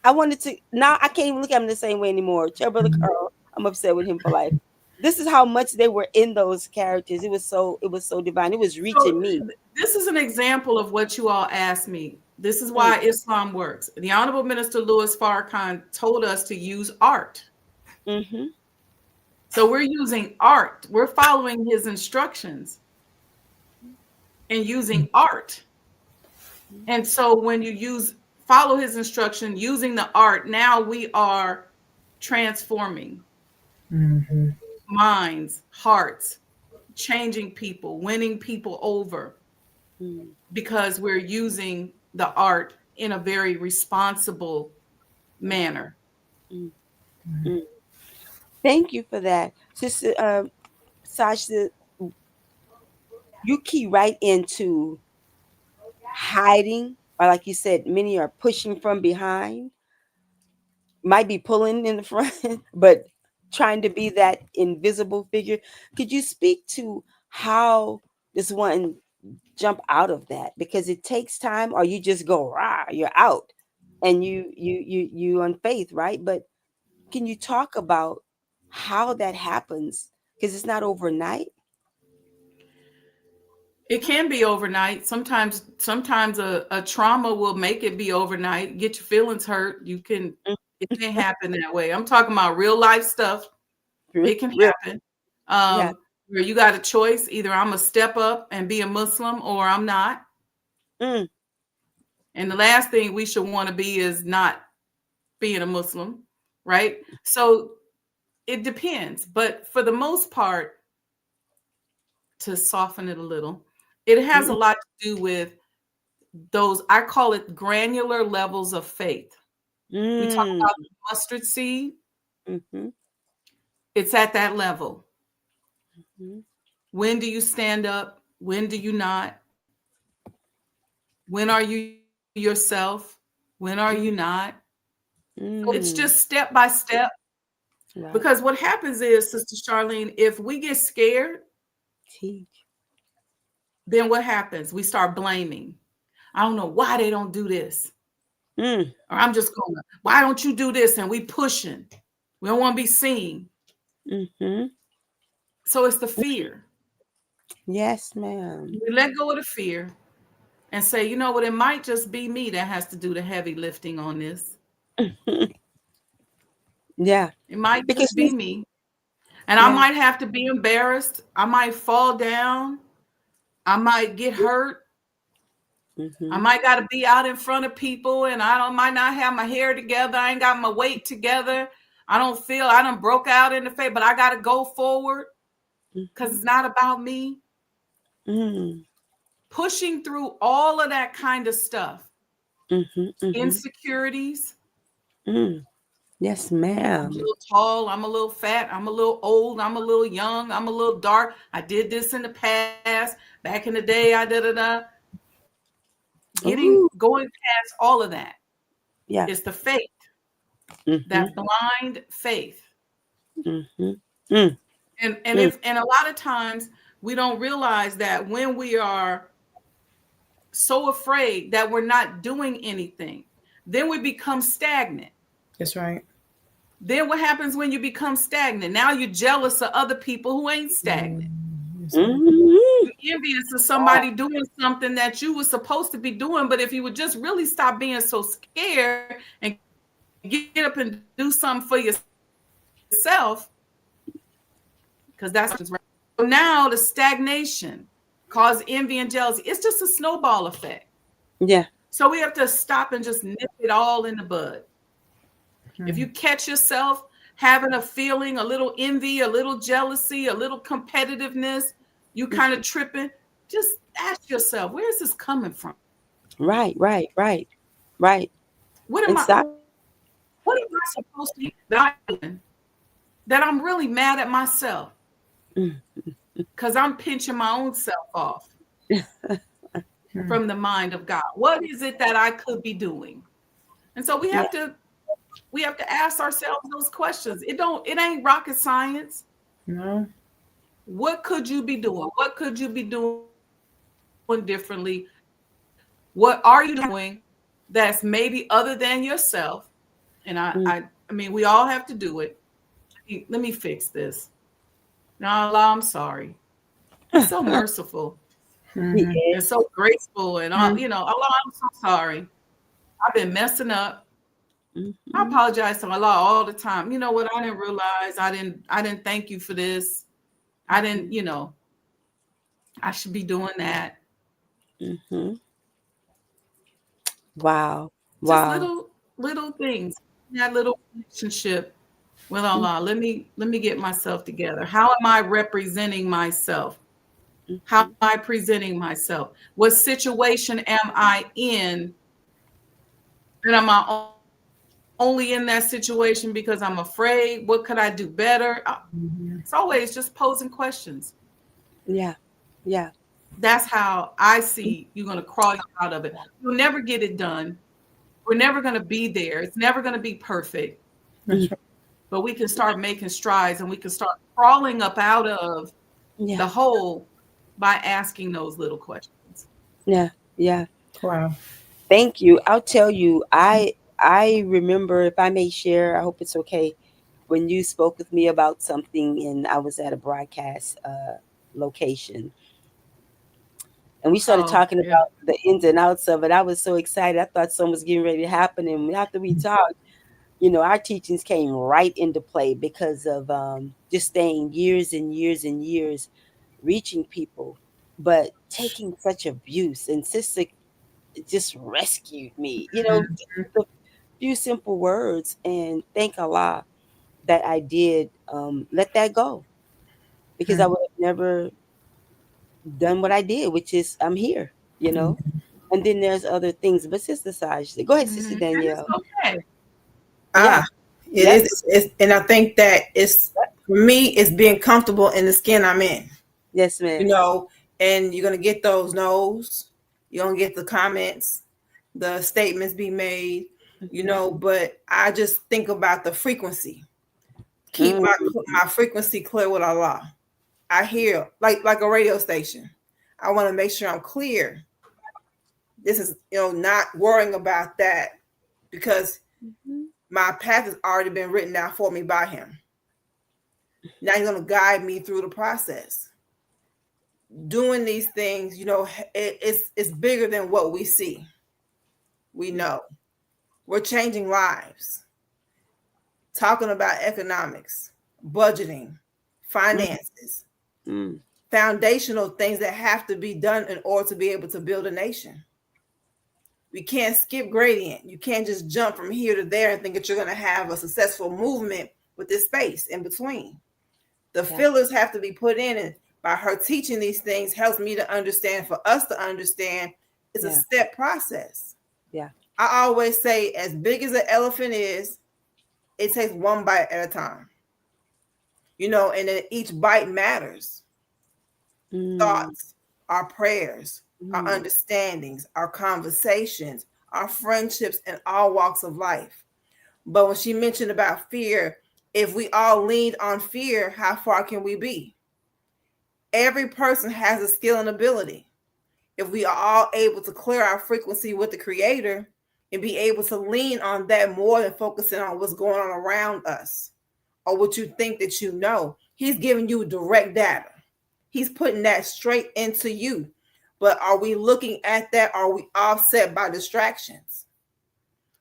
Speaker 2: I wanted to, now I can't even look at him the same way anymore. Tell Brother Carl, I'm upset with him for life. This is how much they were in those characters. It was so divine. It was
Speaker 5: So
Speaker 2: reaching me.
Speaker 5: this is an example of what you all asked me. This is
Speaker 2: Mm,
Speaker 5: why Islam works. The Honorable Minister Louis Farrakhan told us to use art.
Speaker 2: mm-hmm.
Speaker 5: So we're using art. We're following his instructions and using art. And so when you follow his instruction using the art, now we are transforming minds, hearts, changing people, winning people over,
Speaker 2: Mm,
Speaker 5: because we're using the art in a very responsible
Speaker 2: mm,
Speaker 5: manner.
Speaker 2: mm, mm. Thank you for that, Sister Sasha. You key right into hiding, or like you said, many are pushing from behind, might be pulling in the front, but trying to be that invisible figure. Could you speak to how does one jump out of that? Because it takes time, or you just go, rah, you're out, and you on faith, right? But can you talk about how that happens? Because it's not overnight.
Speaker 5: It can be overnight. Sometimes a trauma will make it be overnight. Get your feelings hurt. You can It can happen that way. I'm talking about real life stuff. It can
Speaker 2: Real.
Speaker 5: happen.
Speaker 2: Yeah.
Speaker 5: Where you got a choice. Either I'm going to step up and be a Muslim or I'm not.
Speaker 2: Mm.
Speaker 5: And the last thing we should want to be is not being a Muslim, right? So it depends. But for the most part, to soften it a little, it has a lot to do with those, I call it granular levels of faith. We talk about the mustard seed.
Speaker 2: Mm-hmm.
Speaker 5: It's at that level.
Speaker 2: Mm-hmm.
Speaker 5: When do you stand up? When do you not? When are you yourself? When are you not? So it's just step by step.
Speaker 2: Right.
Speaker 5: Because what happens is, Sister Charlene, if we get scared, then what happens? We start blaming. I don't know why they don't do this. Or I'm just going, why don't you do this? And we pushing. We don't want to be seen.
Speaker 2: Mm-hmm.
Speaker 5: So it's the fear.
Speaker 2: Yes, ma'am.
Speaker 5: We let go of the fear and say, you know what, it might just be me that has to do the heavy lifting on this.
Speaker 2: Yeah.
Speaker 5: It might
Speaker 2: Because
Speaker 5: just be me. And I might have to be embarrassed. I might fall down. I might get hurt. I might got to be out in front of people, and might not have my hair together. I ain't got my weight together. I done broke out in the face, but I got to go forward because it's not about me. Pushing through all of that kind of stuff. Insecurities.
Speaker 2: Yes, ma'am.
Speaker 5: I'm a little tall. I'm a little fat. I'm a little old. I'm a little young. I'm a little dark. I did this in the past. Back in the day, I da-da-da. Going past all of that.
Speaker 2: Yeah.
Speaker 5: It's the faith. That blind faith. And a lot of times we don't realize that when we are so afraid that we're not doing anything, then we become stagnant.
Speaker 4: That's right.
Speaker 5: Then what happens when you become stagnant? Now you're jealous of other people who ain't stagnant. You're envious of somebody doing something that you were supposed to be doing, but if you would just really stop being so scared and get up and do something for yourself, because that's right. So now the stagnation cause envy and jealousy. It's just a snowball effect.
Speaker 2: Yeah.
Speaker 5: So we have to stop and just nip it all in the bud. If you catch yourself having a feeling, a little envy, a little jealousy, a little competitiveness, you kind of tripping, just ask yourself, where is this coming from?
Speaker 2: Right.
Speaker 5: What am I supposed to be doing that I'm really mad at myself? Because I'm pinching my own self off from the mind of God. What is it that I could be doing? And so we have to ask ourselves those questions. It ain't rocket science.
Speaker 4: No.
Speaker 5: What could you be doing? What could you be doing differently? What are you doing that's maybe other than yourself? And I mean, we all have to do it. Let me fix this. Now, Allah, I'm sorry. He's so merciful and so graceful, and Allah, I'm so sorry. I've been messing up. I apologize to Allah all the time. You know what? I didn't realize. I didn't thank you for this. I didn't, I should be doing that.
Speaker 2: Wow.
Speaker 5: Just little things. That little relationship with Allah. Let me get myself together. How am I representing myself? How am I presenting myself? What situation am I in? And am I only in that situation because I'm afraid? What could I do better? It's always just posing questions.
Speaker 2: Yeah.
Speaker 5: That's how I see you're going to crawl out of it. You'll never get it done. We're never going to be there. It's never going to be perfect. But we can start making strides, and we can start crawling up out of the hole by asking those little questions.
Speaker 2: Yeah.
Speaker 4: Wow.
Speaker 2: Thank you. I'll tell you, I remember, if I may share, I hope it's okay, when you spoke with me about something and I was at a broadcast location. And we started talking about the ins and outs of it. I was so excited. I thought something was getting ready to happen. And after we talked, our teachings came right into play because of just staying years and years and years reaching people, but taking such abuse. And Sister just rescued me, just with a few simple words. And thank Allah that I did let that go, because I would have never done what I did, which is I'm here. And then there's other things. But Sister Sajdah, go ahead, Sister
Speaker 5: And it's
Speaker 2: Danielle.
Speaker 5: okay.
Speaker 2: Yeah.
Speaker 4: It
Speaker 2: Yep.
Speaker 4: is. And I think that it's, for me, it's being comfortable in the skin I'm in.
Speaker 2: Yes, ma'am.
Speaker 4: And you're gonna get those no's. You're gonna get the comments, the statements be made. But I just think about the frequency. Keep my frequency clear with Allah. I hear like a radio station. I want to make sure I'm clear. This is not worrying about that, because my path has already been written down for me by Him. Now He's going to guide me through the process. Doing these things, it's bigger than what we see. We know we're changing lives. Talking about economics, budgeting, finances, foundational things that have to be done in order to be able to build a nation. We can't skip gradient. You can't just jump from here to there and think that you're going to have a successful movement with this space in between. The fillers have to be put in, and by her teaching these things helps me to understand, for us to understand, it's a step process.
Speaker 2: Yeah.
Speaker 4: I always say, as big as an elephant is, it takes one bite at a time. And then each bite matters. Thoughts, our prayers, our understandings, our conversations, our friendships, and all walks of life. But when she mentioned about fear, if we all leaned on fear, how far can we be? Every person has a skill and ability. If we are all able to clear our frequency with the Creator and be able to lean on that more than focusing on what's going on around us or what you think that He's giving you direct data. He's putting that straight into you. But are we looking at that? Are we offset by distractions?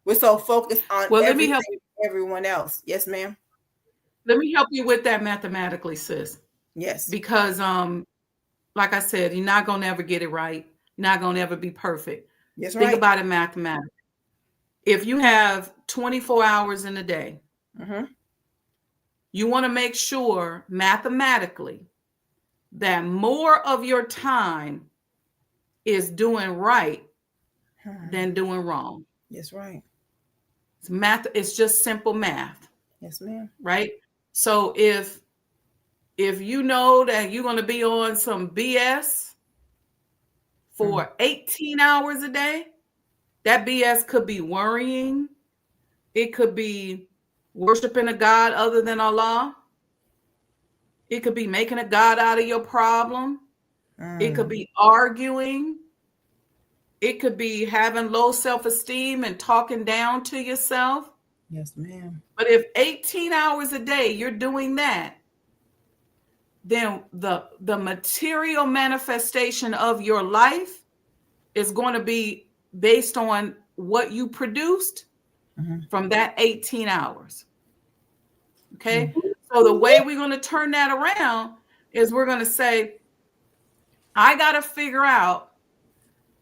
Speaker 4: We're so focused on everyone else. Yes, ma'am.
Speaker 5: Let me help you with that mathematically, sis.
Speaker 4: Yes.
Speaker 5: Because like I said, you're not going to ever get it right. You're not going to ever be perfect.
Speaker 4: Yes,
Speaker 5: Think about it mathematically. If you have 24 hours in a day, you want to make sure mathematically that more of your time is doing right than doing wrong.
Speaker 4: Yes, right.
Speaker 5: It's math. It's just simple math.
Speaker 4: Yes, ma'am.
Speaker 5: Right? So if you know that you're going to be on some BS for 18 hours a day, that BS could be worrying. It could be worshiping a God other than Allah. It could be making a God out of your problem. It could be arguing. It could be having low self-esteem and talking down to yourself.
Speaker 4: Yes, ma'am.
Speaker 5: But if 18 hours a day you're doing that, then the material manifestation of your life is going to be based on what you produced from that 18 hours. Okay? So the way we're going to turn that around is we're going to say, I got to figure out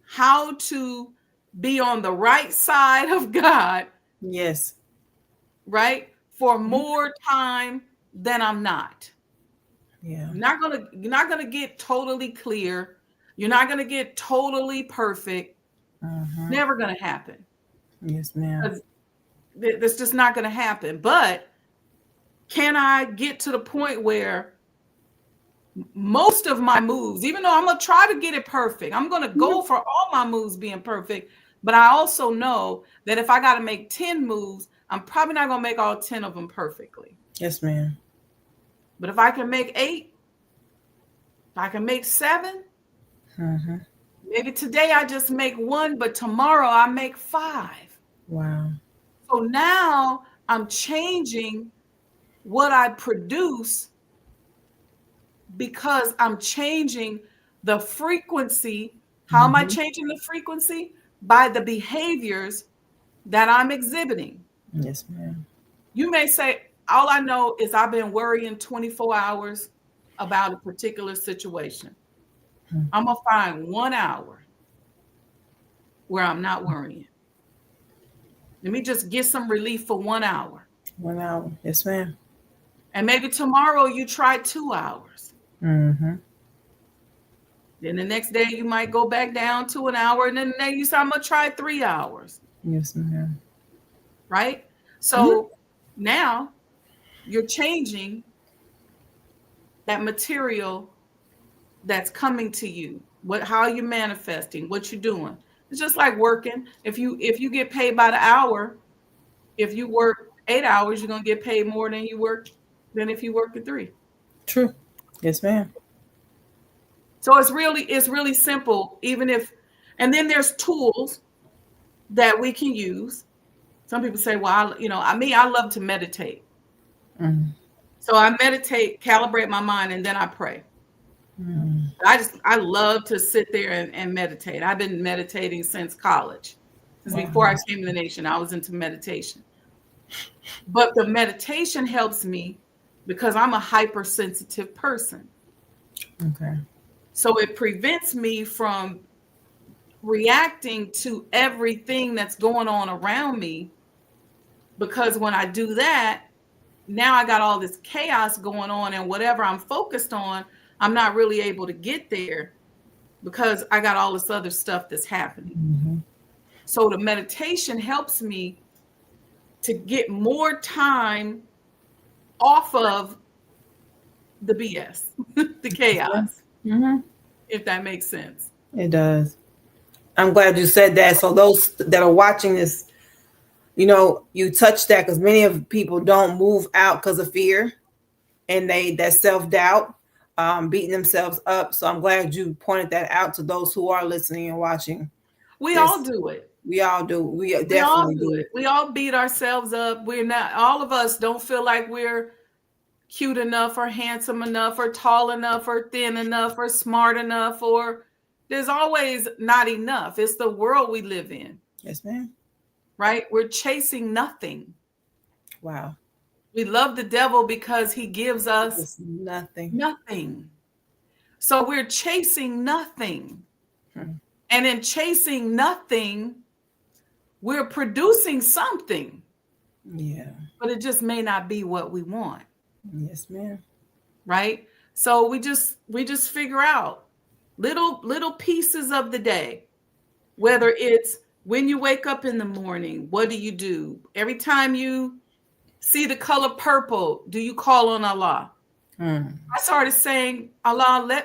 Speaker 5: how to be on the right side of God.
Speaker 4: Yes.
Speaker 5: Right? For more time than I'm not.
Speaker 4: Yeah.
Speaker 5: You're not gonna get totally clear. You're not gonna get totally perfect. Never gonna happen.
Speaker 4: Yes, ma'am.
Speaker 5: That's just not gonna happen. But can I get to the point where most of my moves, even though I'm gonna try to get it perfect, I'm gonna go for all my moves being perfect, but I also know that if I gotta make 10 moves, I'm probably not gonna make all 10 of them perfectly.
Speaker 4: Yes, ma'am.
Speaker 5: But if I can make 8, if I can make 7, maybe today I just make 1, but tomorrow I make 5.
Speaker 4: Wow.
Speaker 5: So now I'm changing what I produce because I'm changing the frequency. How am I changing the frequency? By the behaviors that I'm exhibiting.
Speaker 4: Yes, ma'am.
Speaker 5: You may say, all I know is I've been worrying 24 hours about a particular situation. I'm going to find 1 hour where I'm not worrying. Let me just get some relief for 1 hour.
Speaker 4: 1 hour. Yes, ma'am.
Speaker 5: And maybe tomorrow you try 2 hours.
Speaker 4: Mm-hmm.
Speaker 5: Then the next day you might go back down to 1 hour. And then the next you say, I'm going to try 3 hours.
Speaker 4: Yes, ma'am.
Speaker 5: Right? So now you're changing that material that's coming to you. How you're manifesting, what you're doing. It's just like working. If you get paid by the hour, if you work 8 hours, you're gonna get paid more than if you work at 3.
Speaker 4: True. Yes, ma'am.
Speaker 5: So it's really simple. And then there's tools that we can use. Some people say, well, I love to meditate.
Speaker 4: Mm-hmm.
Speaker 5: So I meditate, calibrate my mind, and then I pray.
Speaker 4: Mm-hmm.
Speaker 5: I love to sit there and meditate. I've been meditating since college. Since before I came to the nation, I was into meditation. But the meditation helps me because I'm a hypersensitive person.
Speaker 4: Okay.
Speaker 5: So it prevents me from reacting to everything that's going on around me. Because when I do that, now I got all this chaos going on, and whatever I'm focused on, I'm not really able to get there because I got all this other stuff that's happening.
Speaker 4: Mm-hmm.
Speaker 5: So the meditation helps me to get more time off of the BS, the chaos,
Speaker 4: Mm-hmm.
Speaker 5: if that makes sense.
Speaker 4: It does. I'm glad you said that. So those that are watching this, you touch that because many of people don't move out because of fear and that self-doubt, beating themselves up. So I'm glad you pointed that out to those who are listening and watching.
Speaker 5: We all do it.
Speaker 4: We all do. We definitely
Speaker 5: all do it. We all beat ourselves up. All of us don't feel like we're cute enough or handsome enough or tall enough or thin enough or smart enough, or there's always not enough. It's the world we live in.
Speaker 4: Yes, ma'am.
Speaker 5: Right? We're chasing nothing.
Speaker 4: Wow.
Speaker 5: We love the devil because he gives us
Speaker 4: nothing.
Speaker 5: So we're chasing nothing. And in chasing nothing, we're producing something.
Speaker 4: Yeah.
Speaker 5: But it just may not be what we want.
Speaker 4: Yes, ma'am.
Speaker 5: Right? So we just figure out little pieces of the day, whether it's when you wake up in the morning, what do you do? Every time you see the color purple, do you call on Allah? I started saying, Allah,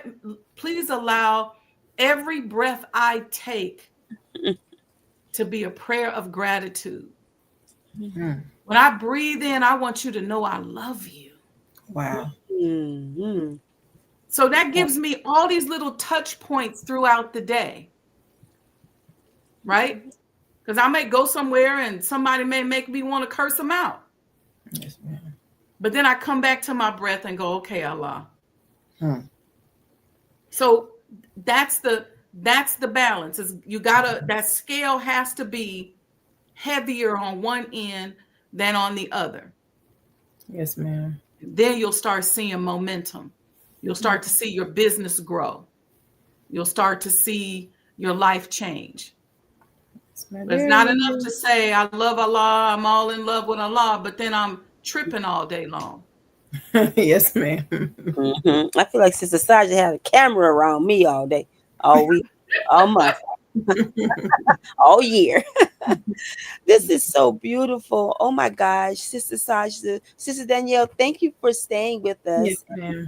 Speaker 5: please allow every breath I take to be a prayer of gratitude. When I breathe in, I want you to know I love you.
Speaker 4: Wow.
Speaker 2: Mm-hmm.
Speaker 5: So that gives me all these little touch points throughout the day. Right? Because I may go somewhere and somebody may make me want to curse them out.
Speaker 4: Yes, ma'am.
Speaker 5: But then I come back to my breath and go, okay, Allah. So that's the balance. That scale has to be heavier on one end than on the other.
Speaker 4: Yes, ma'am.
Speaker 5: Then you'll start seeing momentum. You'll start to see your business grow. You'll start to see your life change. But it's not enough to say, I love Allah, I'm all in love with Allah, but then I'm tripping all day long.
Speaker 4: Yes, ma'am.
Speaker 2: Mm-hmm. I feel like Sister Sajdah had a camera around me all day, all week, all month, all year. This is so beautiful. Oh my gosh, Sister Sajdah, Sister Danielle, thank you for staying with us and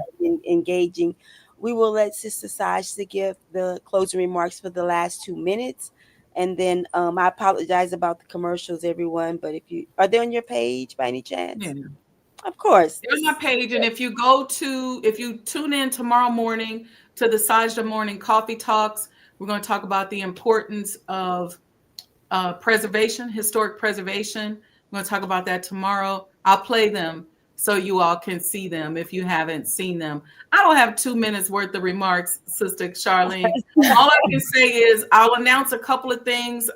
Speaker 2: engaging. We will let Sister Sajdah give the closing remarks for the last 2 minutes. And then I apologize about the commercials, everyone. But are they on your page by any chance?
Speaker 5: Yeah.
Speaker 2: Of course.
Speaker 5: There's my page. And if you tune in tomorrow morning to the Sajdah Morning Coffee Talks, we're going to talk about the importance of preservation, historic preservation. We're going to talk about that tomorrow. I'll play them so you all can see them if you haven't seen them. I don't have 2 minutes worth of remarks, Sister Charlene. All I can say is I'll announce a couple of things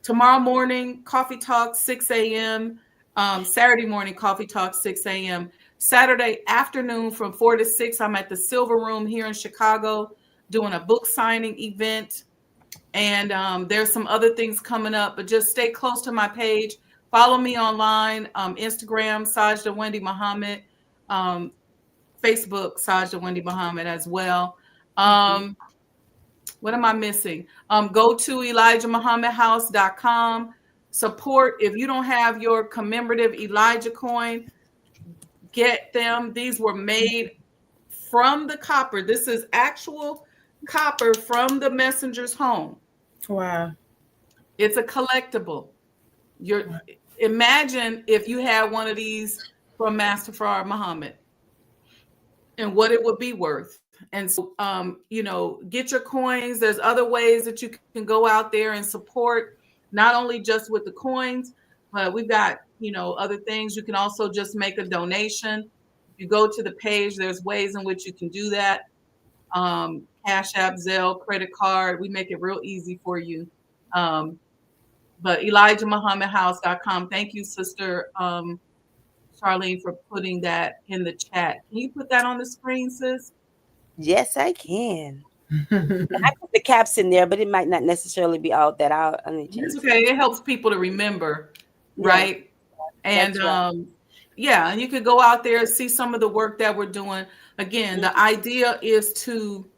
Speaker 5: Tomorrow morning, Coffee Talk, 6 a.m. Saturday morning, Coffee Talk, 6 a.m. Saturday afternoon from 4 to 6, I'm at the Silver Room here in Chicago doing a book signing event. And there's some other things coming up, but just stay close to my page. Follow me online, Instagram, Sajdah Wendy Muhammad, Facebook, Sajdah Wendy Muhammad as well. What am I missing? Go to ElijahMuhammadHouse.com. Support. If you don't have your commemorative Elijah coin, get them. These were made from the copper. This is actual copper from the messenger's home.
Speaker 4: Wow.
Speaker 5: It's a collectible. Imagine if you had one of these from Master Farad Muhammad and what it would be worth. And so, get your coins. There's other ways that you can go out there and support, not only just with the coins, but we've got, other things. You can also just make a donation. If you go to the page, there's ways in which you can do that. Cash App, Zelle, credit card. We make it real easy for you. But ElijahMuhammadHouse.com. Thank you, Sister Charlene, for putting that in the chat. Can you put that on the screen, sis?
Speaker 2: Yes, I can. I put the caps in there, but it might not necessarily be out that out.
Speaker 5: It's okay. It helps people to remember, right? And
Speaker 2: right.
Speaker 5: and you could go out there and see some of the work that we're doing. Again, the idea is to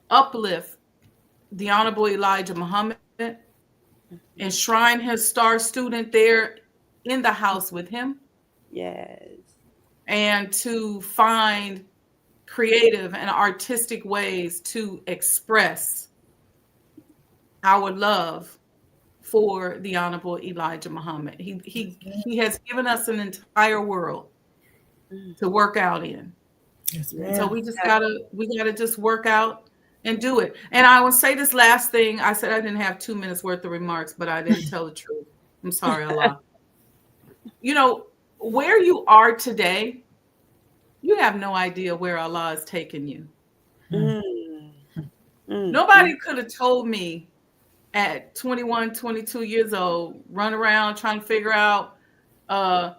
Speaker 5: uplift the Honorable Elijah Muhammad, enshrine his star student there in the house with him.
Speaker 2: Yes.
Speaker 5: And to find creative and artistic ways to express our love for the Honorable Elijah Muhammad. He has given us an entire world to work out in.
Speaker 4: Yes,
Speaker 5: so we gotta just work out and do it. And I will say this last thing. I said I didn't have 2 minutes worth of remarks, but I didn't tell the truth. I'm sorry, Allah. Where you are today, you have no idea where Allah is taking you. Nobody could have told me at 21, 22 years old, run around trying to figure out how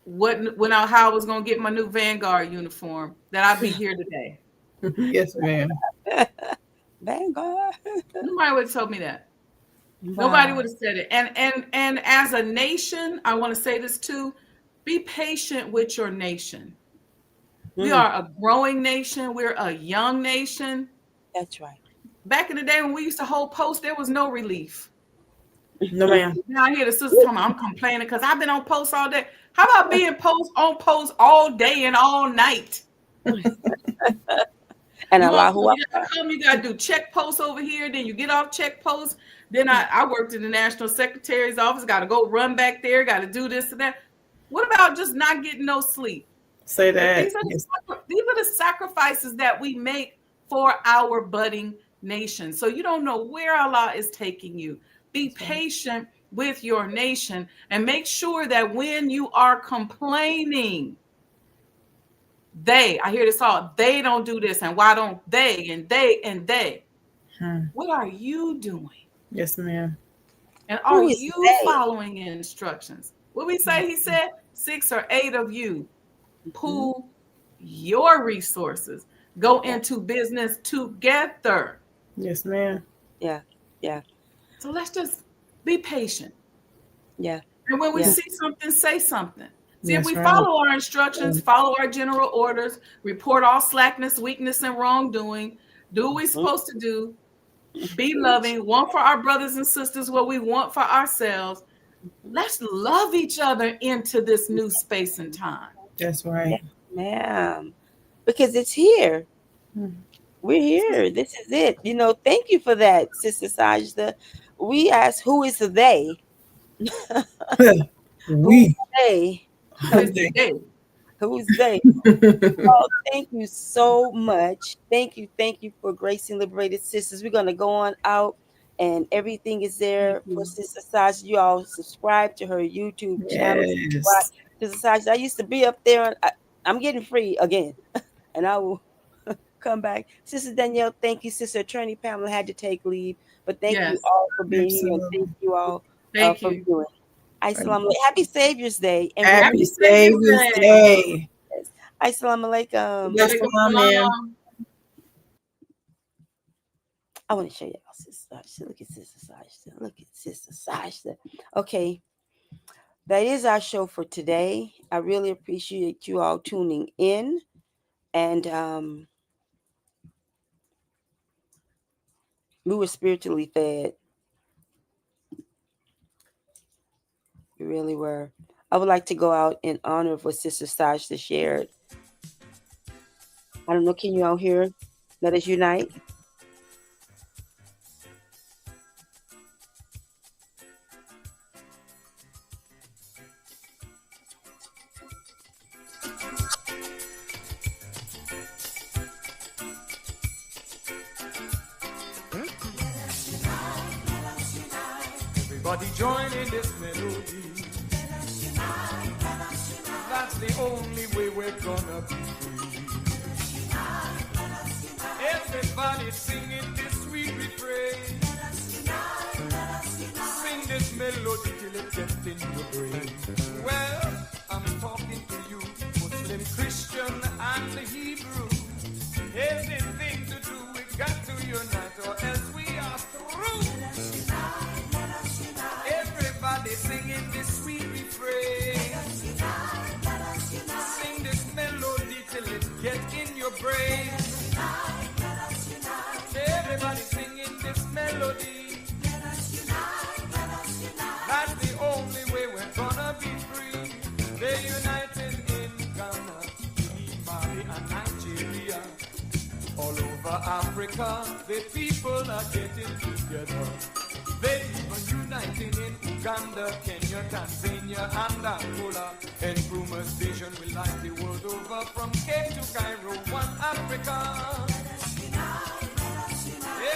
Speaker 5: I was going to get my new Vanguard uniform, that I'd be here today.
Speaker 4: Yes, ma'am.
Speaker 2: Vanguard.
Speaker 5: Nobody would have told me that. Wow. Nobody would have said it. And as a nation, I want to say this too, be patient with your nation. We are a growing nation. We're a young nation.
Speaker 2: That's right.
Speaker 5: Back in the day when we used to hold posts, there was no relief.
Speaker 4: No, ma'am.
Speaker 5: Now I hear the sister tell me I'm complaining because I've been on posts all day. How about being on posts all day and all night?
Speaker 2: And
Speaker 5: you gotta do check posts over here, then you get off check posts. Then I worked in the National Secretary's office, got to go run back there, got to do this and that. What about just not getting no sleep?
Speaker 4: Say that.
Speaker 5: These are the sacrifices that we make for our budding nation. So you don't know where Allah is taking you. Be patient with your nation and make sure that when you are complaining, I hear this all, they don't do this, and why don't they, and they. What are you doing?
Speaker 4: Yes, ma'am.
Speaker 5: And are you following instructions? What we say, he said, 6 or 8 of you pool your resources, go into business together.
Speaker 4: Yes, ma'am.
Speaker 2: Yeah.
Speaker 5: So let's just be patient.
Speaker 2: Yeah.
Speaker 5: And when we see something, say something. See, if we follow our instructions, follow our general orders, report all slackness, weakness, and wrongdoing, do what we're supposed to do, be loving, want for our brothers and sisters what we want for ourselves. Let's love each other into this new space and time.
Speaker 4: That's right.
Speaker 2: Yes, ma'am. Because it's here. We're here. This is it. Thank you for that, Sister Sajdah. We asked, who is they?
Speaker 4: Who's
Speaker 2: they? Who's they? Thank you so much. Thank you for gracing Liberated Sisters. We're going to go on out, and everything is there for Sister Sajdah. You all subscribe to her YouTube channel.
Speaker 4: Yes.
Speaker 2: Sister Sajdah, I used to be up there, and I'm getting free again. And I will come back. Sister Danielle, thank you. Sister Attorney Pamela had to take leave, but thank you
Speaker 5: Yes.
Speaker 2: all for being here, and
Speaker 4: Absolutely.
Speaker 2: thank you all
Speaker 5: Thank
Speaker 2: for
Speaker 5: you.
Speaker 2: viewing. Happy Savior's Day. And
Speaker 4: Happy
Speaker 5: Happy
Speaker 4: Savior's
Speaker 5: Savior's
Speaker 4: Day.
Speaker 2: Assalamu alaikum.
Speaker 4: Bless
Speaker 5: Alaikum
Speaker 4: the man.
Speaker 5: salam.
Speaker 2: I want to show y'all Sister Sajdah. Look at Sister Sajdah. Look at Sister Sajdah. Okay. That is our show for today. I really appreciate you all tuning in. And we were spiritually fed. We really were. I would like to go out in honor of what Sister Sajdah shared. I don't know, can you all hear? Let us unite.
Speaker 6: Everybody join in this melody. That's the only way we're gonna be free. Everybody singing this sweet refrain. Sing this melody till it gets in your brain. Well, I'm talking to you, Muslim, Christian, and the Hebrew. Anything to do, we got to unite, or else we are through. Everybody singing this sweet refrain. Sing this melody till it gets in your brain. Everybody singing this melody. That's the only way we're gonna be free. They're united in Ghana, Mali, and Nigeria. All over Africa, the people are getting together. They're even uniting in Uganda, Kenya, Tanzania, and Angola. And Nkrumah's vision will light the world over from Cape to Cairo, one Africa.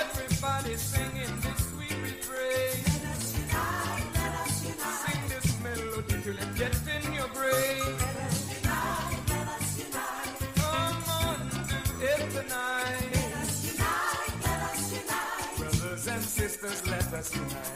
Speaker 6: Everybody singing this sweet refrain. Sing this melody till it gets in your brain. Come on, do it tonight. Brothers and sisters, let us unite.